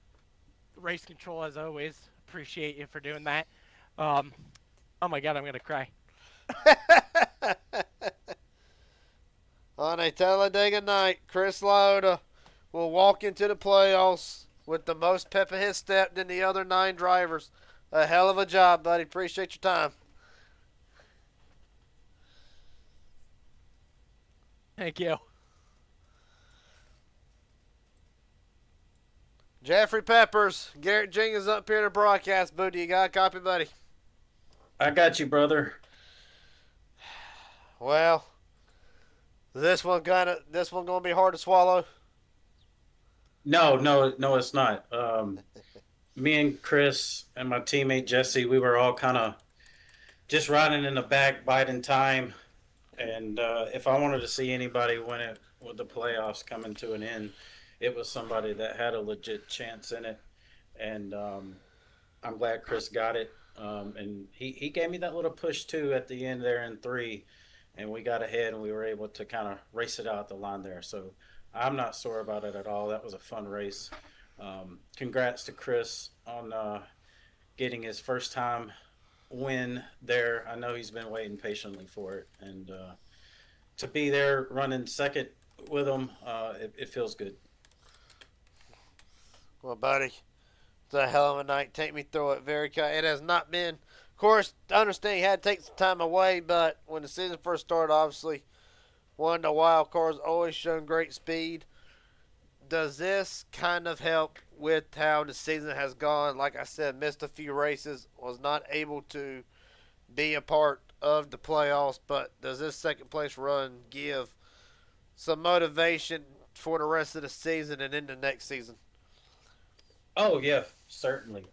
race control as always. Appreciate you for doing that. Oh my God, I'm gonna cry. On a Talladega night, Chris Lauda will walk into the playoffs with the most pep in his step than the other 9 drivers. A hell of a job, buddy. Appreciate your time. Thank you. Jeffrey Peppers, Garrett Jenkins up here in the broadcast booth. You got a copy, buddy? I got you, brother. Well, this one gonna be hard to swallow. No, it's not. Me and Chris and my teammate Jesse, we were all kind of just riding in the back, biding time. And if I wanted to see anybody win it with the playoffs coming to an end, it was somebody that had a legit chance in it, and I'm glad Chris got it. And he gave me that little push too at the end there in three, and we got ahead and we were able to kind of race it out the line there. So I'm not sore about it at all. That was a fun race. Congrats to Chris on getting his first time win there. I know he's been waiting patiently for it, and to be there running second with him, it feels good. Well, buddy, it's a hell of a night. Take me through it. It has not been. Of course, I understand you had to take some time away, but when the season first started, obviously, one of the wild cards always shown great speed. Does this kind of help with how the season has gone? Like I said, missed a few races, was not able to be a part of the playoffs, but does this second place run give some motivation for the rest of the season and into next season? Oh yeah, certainly.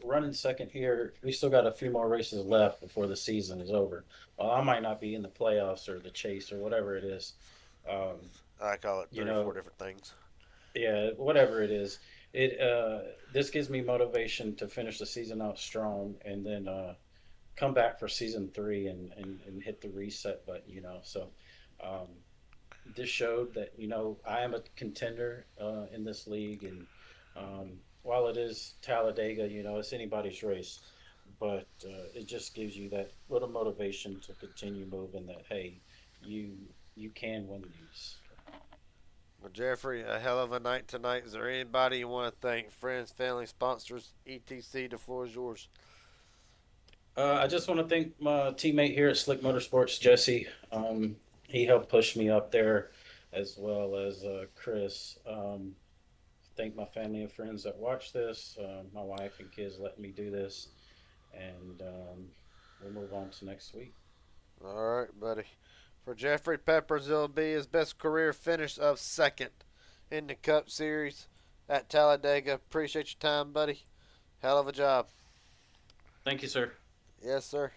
Running second here, we still got a few more races left before the season is over. I might not be in the playoffs or the chase or whatever it is. I call it three or four different things. Yeah, whatever it is. This gives me motivation to finish the season out strong and then come back for season three and hit the reset button. So this showed that I am a contender in this league, and while it is Talladega, it's anybody's race, but it just gives you that little motivation to continue moving. That hey, you can win these. Well, Jeffrey, a hell of a night tonight. Is there anybody you want to thank? Friends, family, sponsors, etc. The floor is yours. I just want to thank my teammate here at Slick Motorsports, Jesse. He helped push me up there, as well as Chris. Thank my family and friends that watch this, my wife and kids letting me do this, and we'll move on to next week. All right, buddy. For Jeffrey Peppers, it'll be his best career finish of second in the Cup Series at Talladega. Appreciate your time, buddy. Hell of a job. Thank you, sir. Yes, sir.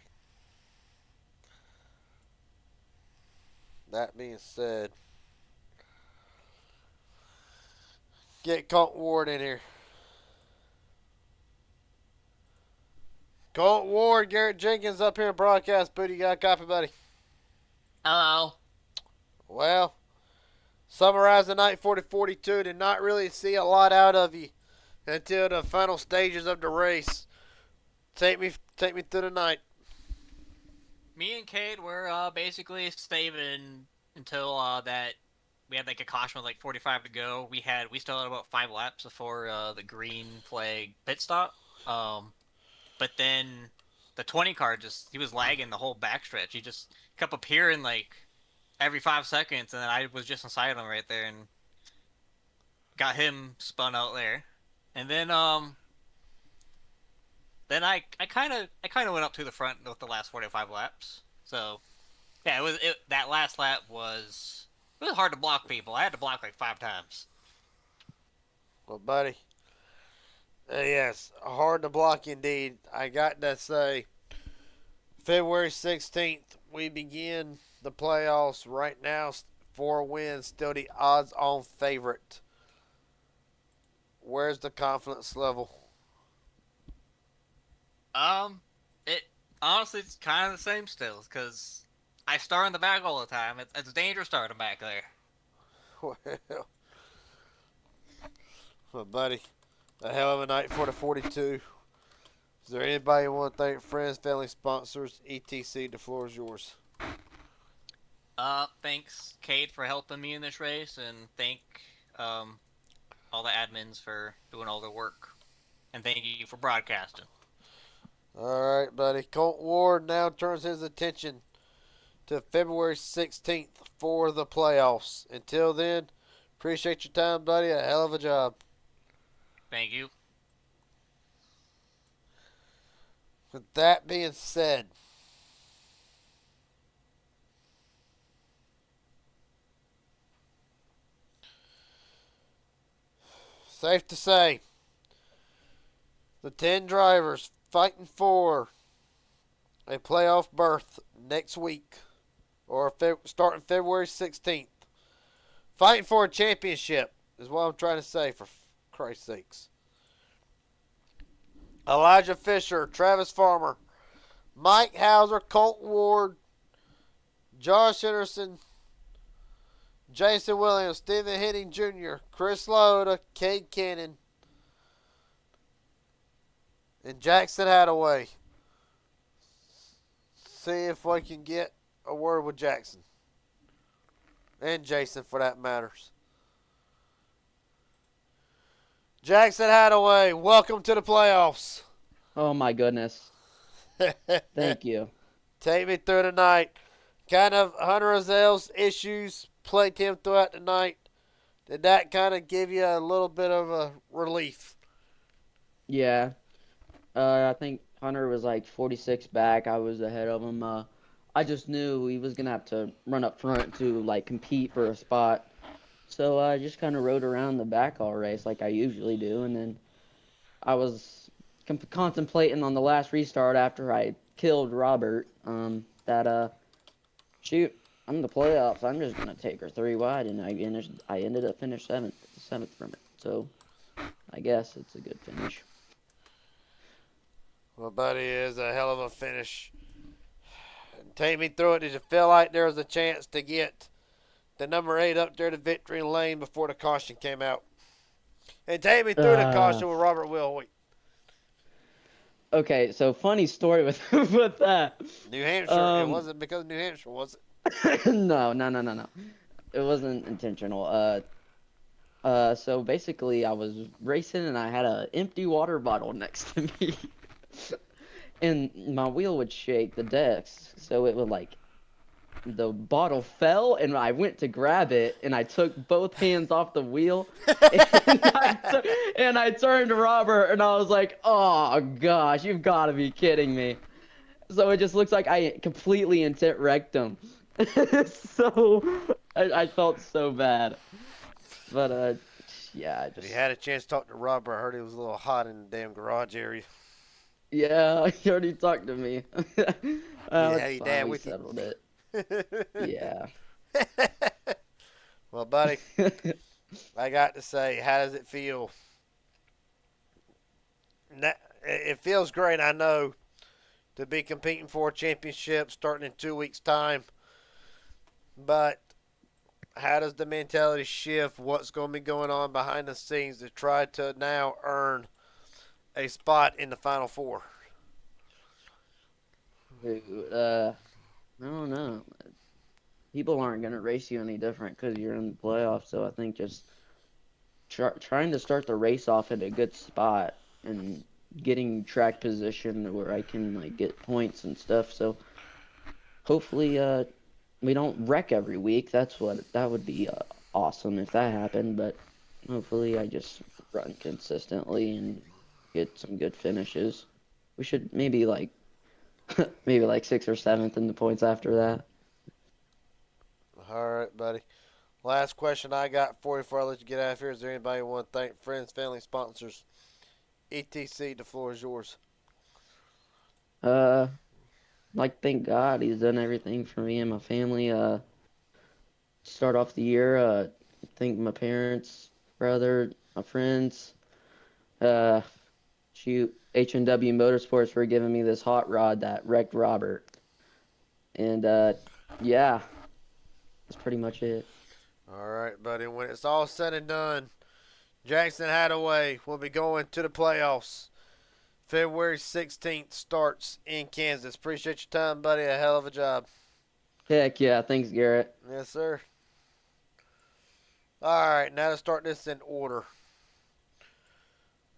That being said, get Colt Ward in here. Colt Ward, Garrett Jenkins up here in broadcast booth. You got a copy, buddy? Hello. Well, summarize the night 40-42. Did not really see a lot out of you until the final stages of the race. Take me through the night. Me and Cade were basically saving until that we had like a caution with like 45 to go. We still had about 5 laps before the green flag pit stop. But then the 20 car he was lagging the whole backstretch. He just kept appearing like every 5 seconds, and then I was just inside him right there and got him spun out there. And then I kind of went up to the front with the last 45 laps. So yeah, that last lap was hard to block people. I had to block like 5 times. Well, buddy, yes, hard to block indeed. I got to say, February 16th, we begin the playoffs. Right now, 4 wins, still the odds-on favorite. Where's the confidence level? It honestly, it's kind of the same still, because I start in the back all the time. It's dangerous starting back there. Well, buddy, a hell of a night for the 42. Is there anybody you want to thank? Friends, family, sponsors, etc. The floor is yours. Thanks, Cade, for helping me in this race, and thank all the admins for doing all the work. And thank you for broadcasting. All right, buddy. Colt Ward now turns his attention to February 16th for the playoffs. Until then, appreciate your time, buddy. A hell of a job. Thank you. With that being said, safe to say, the 10 drivers fighting for a playoff berth next week, or starting February 16th. Fighting for a championship. is what I'm trying to say, for Christ's sakes. Elijah Fisher, Travis Farmer, Mike Hauser, Colt Ward, Josh Henderson, Jason Williams, Stephen Henning Jr., Chris Loda, Cade Cannon, and Jackson Hadaway. See if we can get a word with Jackson. And Jason, for that matters. Jackson Hadaway, welcome to the playoffs. Oh my goodness. Thank you. Take me through the night. Kind of Hunter Rozell's issues plagued him throughout the night. Did that kind of give you a little bit of a relief? Yeah. I think Hunter was like 46 back. I was ahead of him. I just knew he was going to have to run up front to like compete for a spot. So I just kind of rode around the back all race like I usually do. And then I was contemplating on the last restart after I killed Robert shoot, I'm in the playoffs. I'm just going to take her 3 wide. And I ended up finished seventh from it. So I guess it's a good finish. Well, buddy, it is a hell of a finish. Take me through it. Did you feel like there was a chance to get the number 8 up there to victory lane before the caution came out? And take me through the caution with Robert Wilhoit. Okay, so funny story with with that. New Hampshire. It wasn't because of New Hampshire, was it? No. It wasn't intentional. So basically, I was racing and I had an empty water bottle next to me. And my wheel would shake the decks, so it would the bottle fell, and I went to grab it, and I took both hands off the wheel, and I turned to Robert, and I was like, oh gosh, you've got to be kidding me. So it just looks like I completely intent wrecked him. So I felt so bad. But yeah, If you had a chance to talk to Robert, I heard he was a little hot in the damn garage area. Yeah, he already talked to me. Yeah, he dad with settled it. Yeah. Well, buddy, I got to say, how does it feel? It feels great, I know, to be competing for a championship starting in 2 weeks' time. But how does the mentality shift? What's going to be going on behind the scenes to try to now earn a spot in the Final Four? Dude, I don't know. People aren't going to race you any different because you're in the playoffs. So I think just trying to start the race off at a good spot and getting track position where I can get points and stuff. So hopefully we don't wreck every week. That would be awesome if that happened. But hopefully I just run consistently and get some good finishes. We should maybe maybe 6th or 7th in the points after that. All right, buddy. Last question I got for you before I let you get out of here. Is there anybody you want to thank? Friends, family, sponsors, etc. The floor is yours. Thank God he's done everything for me and my family. Start off the year, thank my parents, brother, my friends. H&W Motorsports for giving me this hot rod that wrecked Robert. And, yeah, that's pretty much it. All right, buddy. When it's all said and done, Jackson Hadaway will be going to the playoffs. February 16th starts in Kansas. Appreciate your time, buddy. A hell of a job. Heck yeah. Thanks, Garrett. Yes, sir. All right, now to start this in order.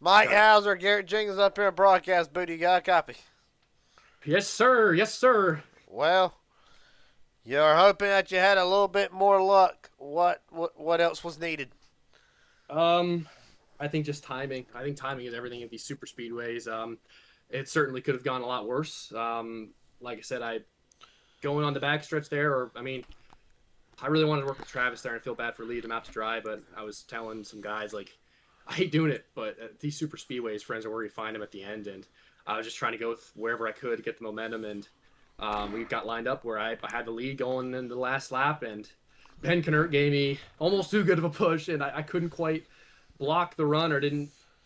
Mike Hauser, Garrett Jenkins up here at broadcast booth. You got a copy? Yes, sir. Yes, sir. Well, you're hoping that you had a little bit more luck. What else was needed? I think just timing. I think timing is everything at these super speedways. It certainly could have gone a lot worse. Like I said, going on the backstretch there, I really wanted to work with Travis there and feel bad for leading him out to dry, but I was telling some guys, I hate doing it, but at these super speedways, friends are where you find them at the end, and I was just trying to go with wherever I could to get the momentum, and we got lined up where I had the lead going in the last lap, and Ben Knurt gave me almost too good of a push, and I couldn't quite block the run or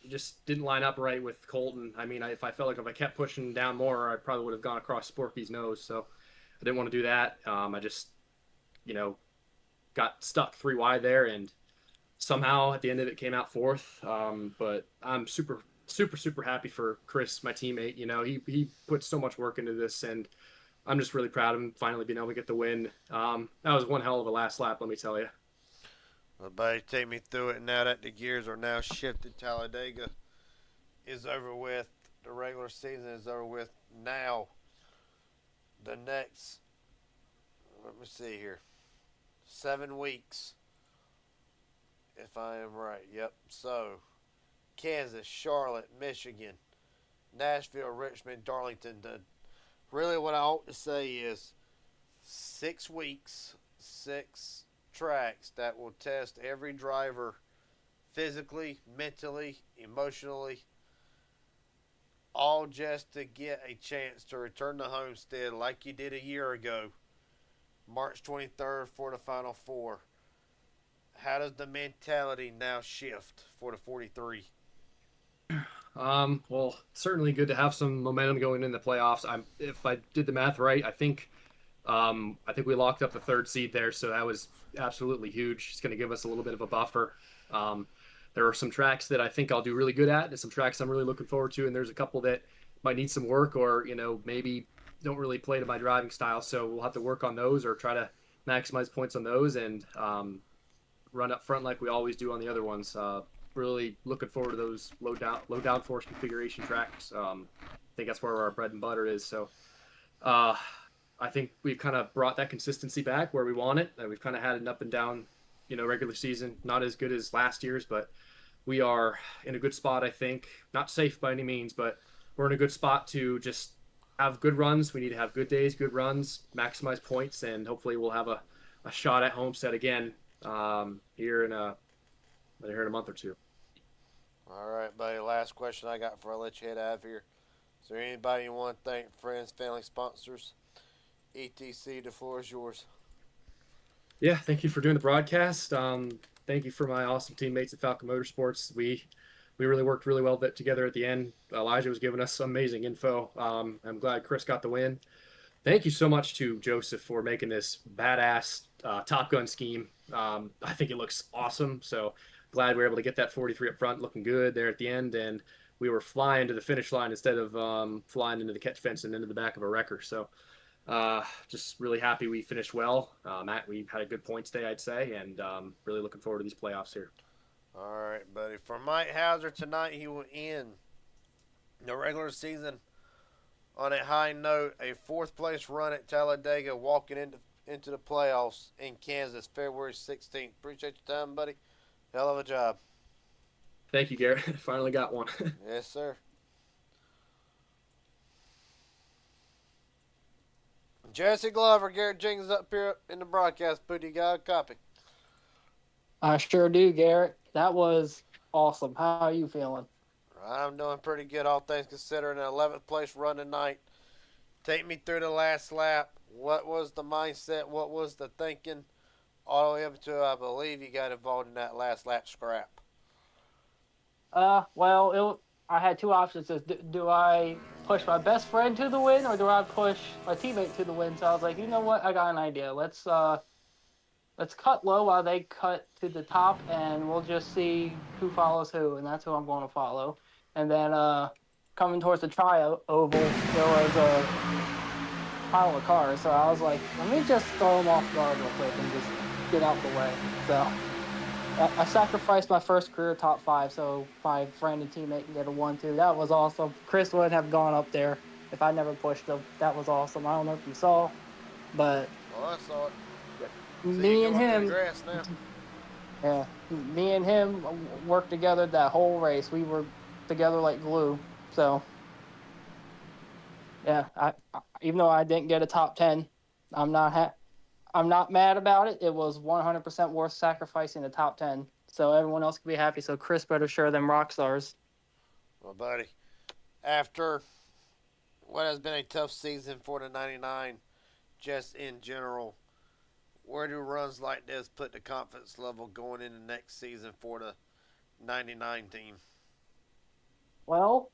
just didn't line up right with Colton. I mean, if I felt like if I kept pushing down more, I probably would have gone across Sporky's nose. So I didn't want to do that. I just, got stuck 3 wide there, and somehow at the end of it came out fourth. But I'm super, super, super happy for Chris, my teammate. He put so much work into this, and I'm just really proud of him finally being able to get the win. That was one hell of a last lap, let me tell you. Well, buddy, take me through it now that the gears are now shifted. Talladega is over with. The regular season is over with. Now, the next, let me see here, 7 weeks, if I am right. Yep. So, Kansas, Charlotte, Michigan, Nashville, Richmond, Darlington. Really, what I ought to say is 6 weeks, 6 tracks that will test every driver physically, mentally, emotionally, all just to get a chance to return to Homestead like you did a year ago, March 23rd for the Final Four. How does the mentality now shift for the 43? Well, certainly good to have some momentum going in the playoffs. If I did the math right, I think we locked up the 3rd seed there, so that was absolutely huge. It's going to give us a little bit of a buffer. There are some tracks that I think I'll do really good at, and some tracks I'm really looking forward to, and there's a couple that might need some work or, maybe don't really play to my driving style, so we'll have to work on those or try to maximize points on those and run up front like we always do on the other ones. Really looking forward to those low downforce configuration tracks. I think that's where our bread and butter is, so I think we've kind of brought that consistency back where we want it. We've kind of had an up and down, regular season, not as good as last year's, but we are in a good spot, I think. Not safe by any means, but we're in a good spot to just have good runs. We need to have good days, good runs, maximize points, and hopefully we'll have a shot at Homestead again here in a month or two. All right, buddy. Last question I got before I let you head out of here. Is there anybody you want to thank? Friends, family, sponsors? ETC, the floor is yours. Yeah, thank you for doing the broadcast. Thank you for my awesome teammates at Falcon Motorsports. We really worked really well together at the end. Elijah was giving us some amazing info. I'm glad Chris got the win. Thank you so much to Joseph for making this badass Top Gun scheme. I think it looks awesome. So glad we were able to get that 43 up front, looking good there at the end, and we were flying to the finish line instead of flying into the catch fence and into the back of a wrecker. So just really happy we finished well. Matt, we had a good points day, I'd say, and really looking forward to these playoffs here. All right, buddy. For Mike Hauser tonight, he will end the regular season on a high note. A 4th place run at Talladega, walking into the playoffs in Kansas, February 16th. Appreciate your time, buddy. Hell of a job. Thank you, Garrett. Finally got one. Yes, sir. Jesse Glover, Garrett Jenkins up here in the broadcast booth. You got a copy? I sure do, Garrett. That was awesome. How are you feeling? I'm doing pretty good, all things considered. An 11th place run tonight. Take me through the last lap. What was the mindset? What was the thinking? All the way up to, I believe, you got involved in that last lap scrap. Well, I had 2 options. Do I push my best friend to the win, or do I push my teammate to the win? So I was like, you know what? I got an idea. Let's cut low while they cut to the top, and we'll just see who follows who, and that's who I'm going to follow. And then coming towards the oval, there was a pile of cars, so I was like, let me just throw them off guard real quick and just get out the way. So I sacrificed my first career top 5 so my friend and teammate can get a 1-2. That was awesome. Chris wouldn't have gone up there if I never pushed him. That was awesome. I don't know if you saw, but Well, I saw it. me and him, yeah, me and him worked together that whole race. We were together like glue. So yeah, I even though I didn't get a top 10, I'm not mad about it. It was 100% worth sacrificing the top 10 so everyone else can be happy. So Chris better show them rock stars. Well, buddy, after what has been a tough season for the 99, just in general, where do runs like this put the confidence level going into next season for the 99 team? Well,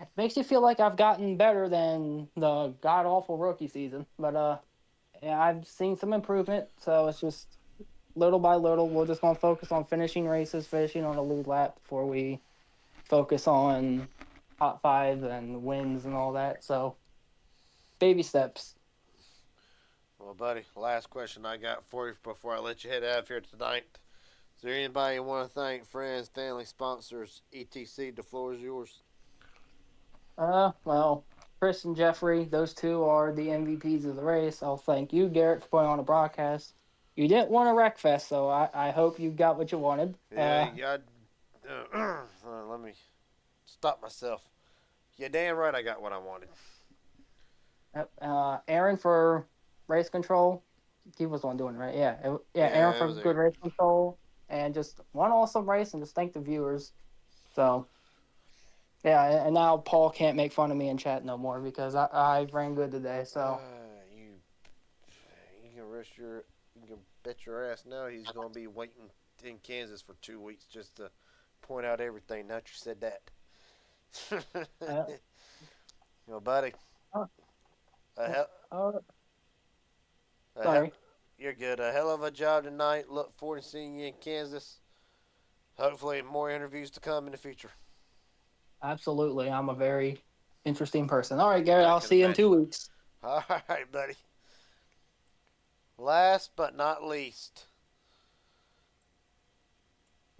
it makes you feel like I've gotten better than the god awful rookie season, but yeah, I've seen some improvement. So it's just little by little. We're just gonna focus on finishing races, finishing on a lead lap before we focus on top five and wins and all that. So baby steps. Well, buddy, last question I got for you before I let you head out of here tonight. Is there anybody you want to thank? Friends, family, sponsors, etc. The floor is yours. Well, Chris and Jeffrey, those two are the MVPs of the race. I'll thank you, Garrett, for putting on a broadcast. You didn't want a wreck fest, so I hope you got what you wanted. Yeah, let me stop myself. Yeah, damn right I got what I wanted. Aaron for race control. He was the one doing it, right? Yeah. Aaron for good race control, and just one awesome race, and just thank the viewers. So, yeah, and now Paul can't make fun of me in chat no more because I ran good today. So you can bet your ass now he's gonna be waiting in Kansas for 2 weeks just to point out everything. Now that you said that. Well, buddy. Sorry. You're good. A hell of a job tonight. Look forward to seeing you in Kansas. Hopefully, more interviews to come in the future. Absolutely. I'm a very interesting person. All right, Gary, I'll see you in 2 weeks. All right, buddy. Last but not least,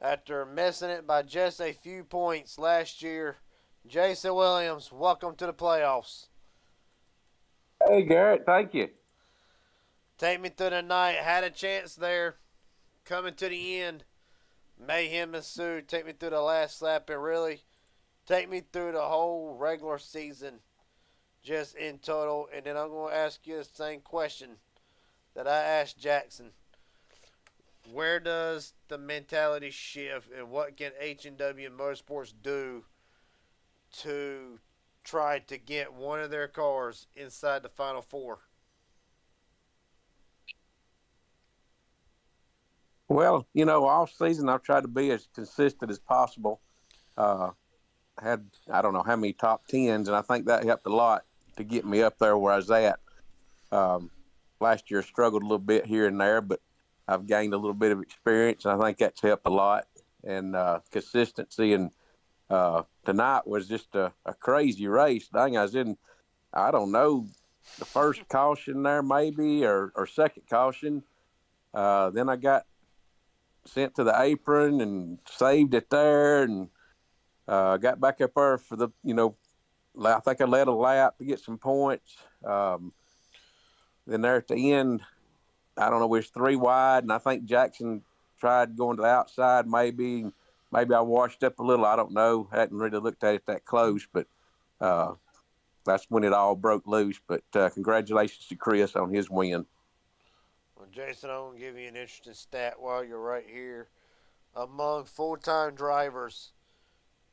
after missing it by just a few points last year, Jason Williams, welcome to the playoffs. Hey, Garrett, thank you. Take me through the night. Had a chance there. Coming to the end. Mayhem ensued. Take me through the last lap and really take me through the whole regular season just in total. And then I'm going to ask you the same question that I asked Jackson. Where does the mentality shift and what can H&W Motorsports do to try to get one of their cars inside the Final Four? Well, all season I've tried to be as consistent as possible. Had, I don't know how many top tens, and I think that helped a lot to get me up there where I was at. Last year struggled a little bit here and there, but I've gained a little bit of experience, and I think that's helped a lot. And consistency, and tonight was just a crazy race. Dang, I was in, I don't know, the first caution there maybe, or second caution. Then I got sent to the apron and saved it there, and got back up there for the, I think I led a lap to get some points. Then there at the end, I don't know, we was 3 wide, and I think Jackson tried going to the outside maybe. Maybe I washed up a little. I don't know. I hadn't really looked at it that close, but that's when it all broke loose. But congratulations to Chris on his win. Well, Jason, I'm going to give you an interesting stat while you're right here. Among full-time drivers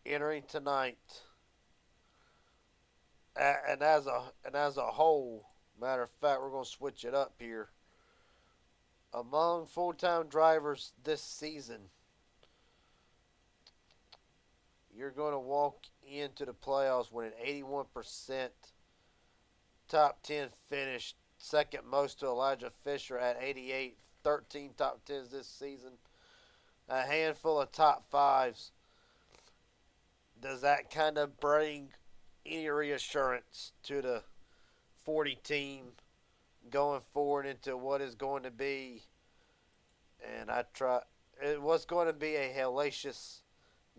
entering tonight, and as a whole, matter of fact, we're going to switch it up here. Among full-time drivers this season, you're going to walk into the playoffs with an 81% top 10 finish, second most to Elijah Fisher at 88, 13 top 10s this season, a handful of top 5s. Does that kind of bring any reassurance to the 40 team going forward into what is going to be, and it was going to be a hellacious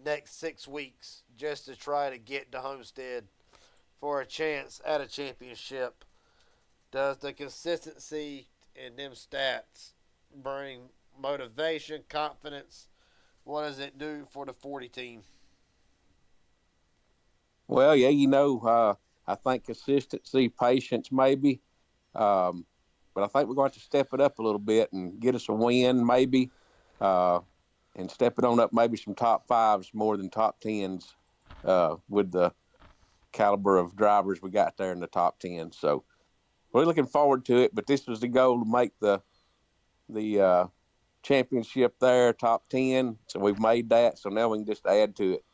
next 6 weeks just to try to get to Homestead for a chance at a championship? Does the consistency in them stats bring motivation, confidence? What does it do for the 40 team? Well, yeah, I think consistency, patience maybe. But I think we're going to step it up a little bit and get us a win maybe. And step it on up maybe some top 5s more than top 10s with the caliber of drivers we got there in the top 10. So we're looking forward to it, but this was the goal, to make the the championship there, top 10. So we've made that. So now we can just add to it.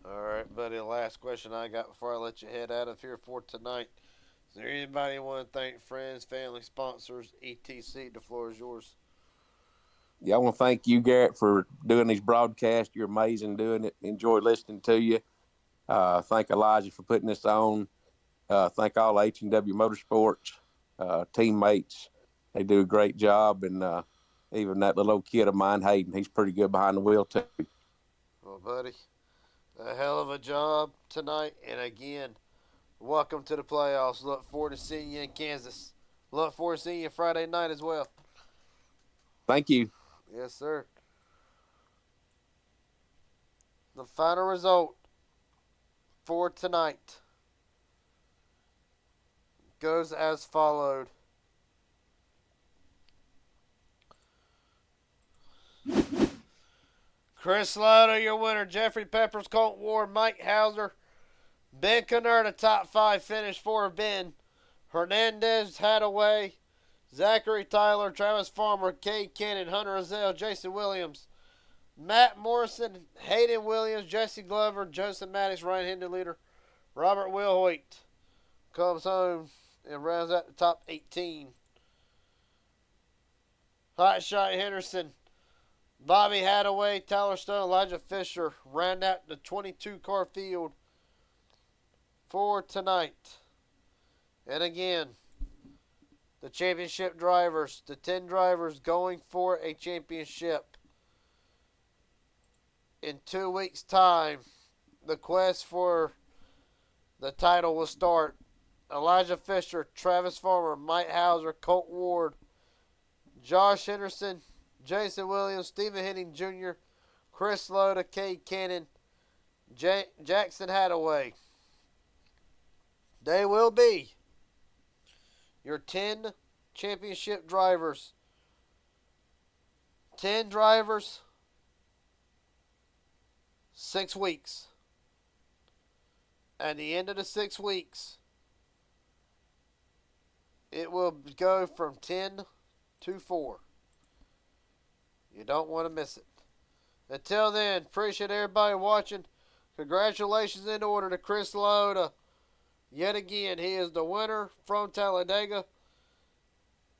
All right, buddy. The last question I got before I let you head out of here for tonight. Is there anybody you want to thank, friends, family, sponsors, etc.? The floor is yours. Yeah, I want to thank you, Garrett, for doing these broadcasts. You're amazing doing it. Enjoy listening to you. Thank Elijah for putting this on. Thank all H&W Motorsports teammates. They do a great job. And even that little old kid of mine, Hayden, he's pretty good behind the wheel, too. Well, buddy, a hell of a job tonight. And again, welcome to the playoffs. Look forward to seeing you in Kansas. Look forward to seeing you Friday night as well. Thank you. Yes, sir. The final result for tonight goes as followed. Chris Lauder, your winner. Jeffrey Peppers, Colt Ward, Mike Hauser, Ben Kennard, a top 5 finish for Ben. Hernandez, Hadaway, Zachary Tyler, Travis Farmer, Cade Cannon, Hunter Azell, Jason Williams, Matt Morrison, Hayden Williams, Jesse Glover, Joseph Maddox, Ryan Hinderleader, Robert Wilhoit comes home and rounds out the top 18. Hot Shot Henderson, Bobby Hadaway, Tyler Stone, Elijah Fisher round out the 22-car field for tonight. And again, the championship drivers, the 10 drivers going for a championship. In 2 weeks' time, the quest for the title will start. Elijah Fisher, Travis Farmer, Mike Hauser, Colt Ward, Josh Henderson, Jason Williams, Stephen Henning Jr., Chris Loda, Cade Cannon, Jackson Hadaway. They will be your 10 championship drivers. 10 drivers, 6 weeks. At the end of the 6 weeks, it will go from 10 to 4. You don't want to miss it. Until then, appreciate everybody watching. Congratulations in order to Chris Loda. Yet again, he is the winner from Talladega.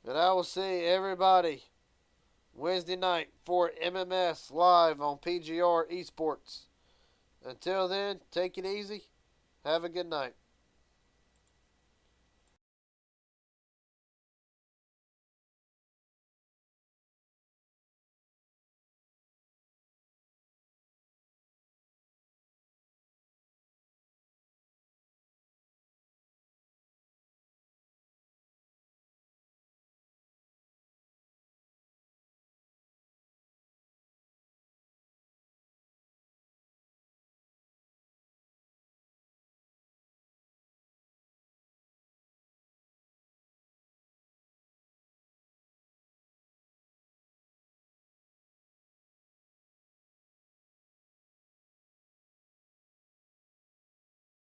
And I will see everybody Wednesday night for MMS live on PGR Esports. Until then, take it easy. Have a good night.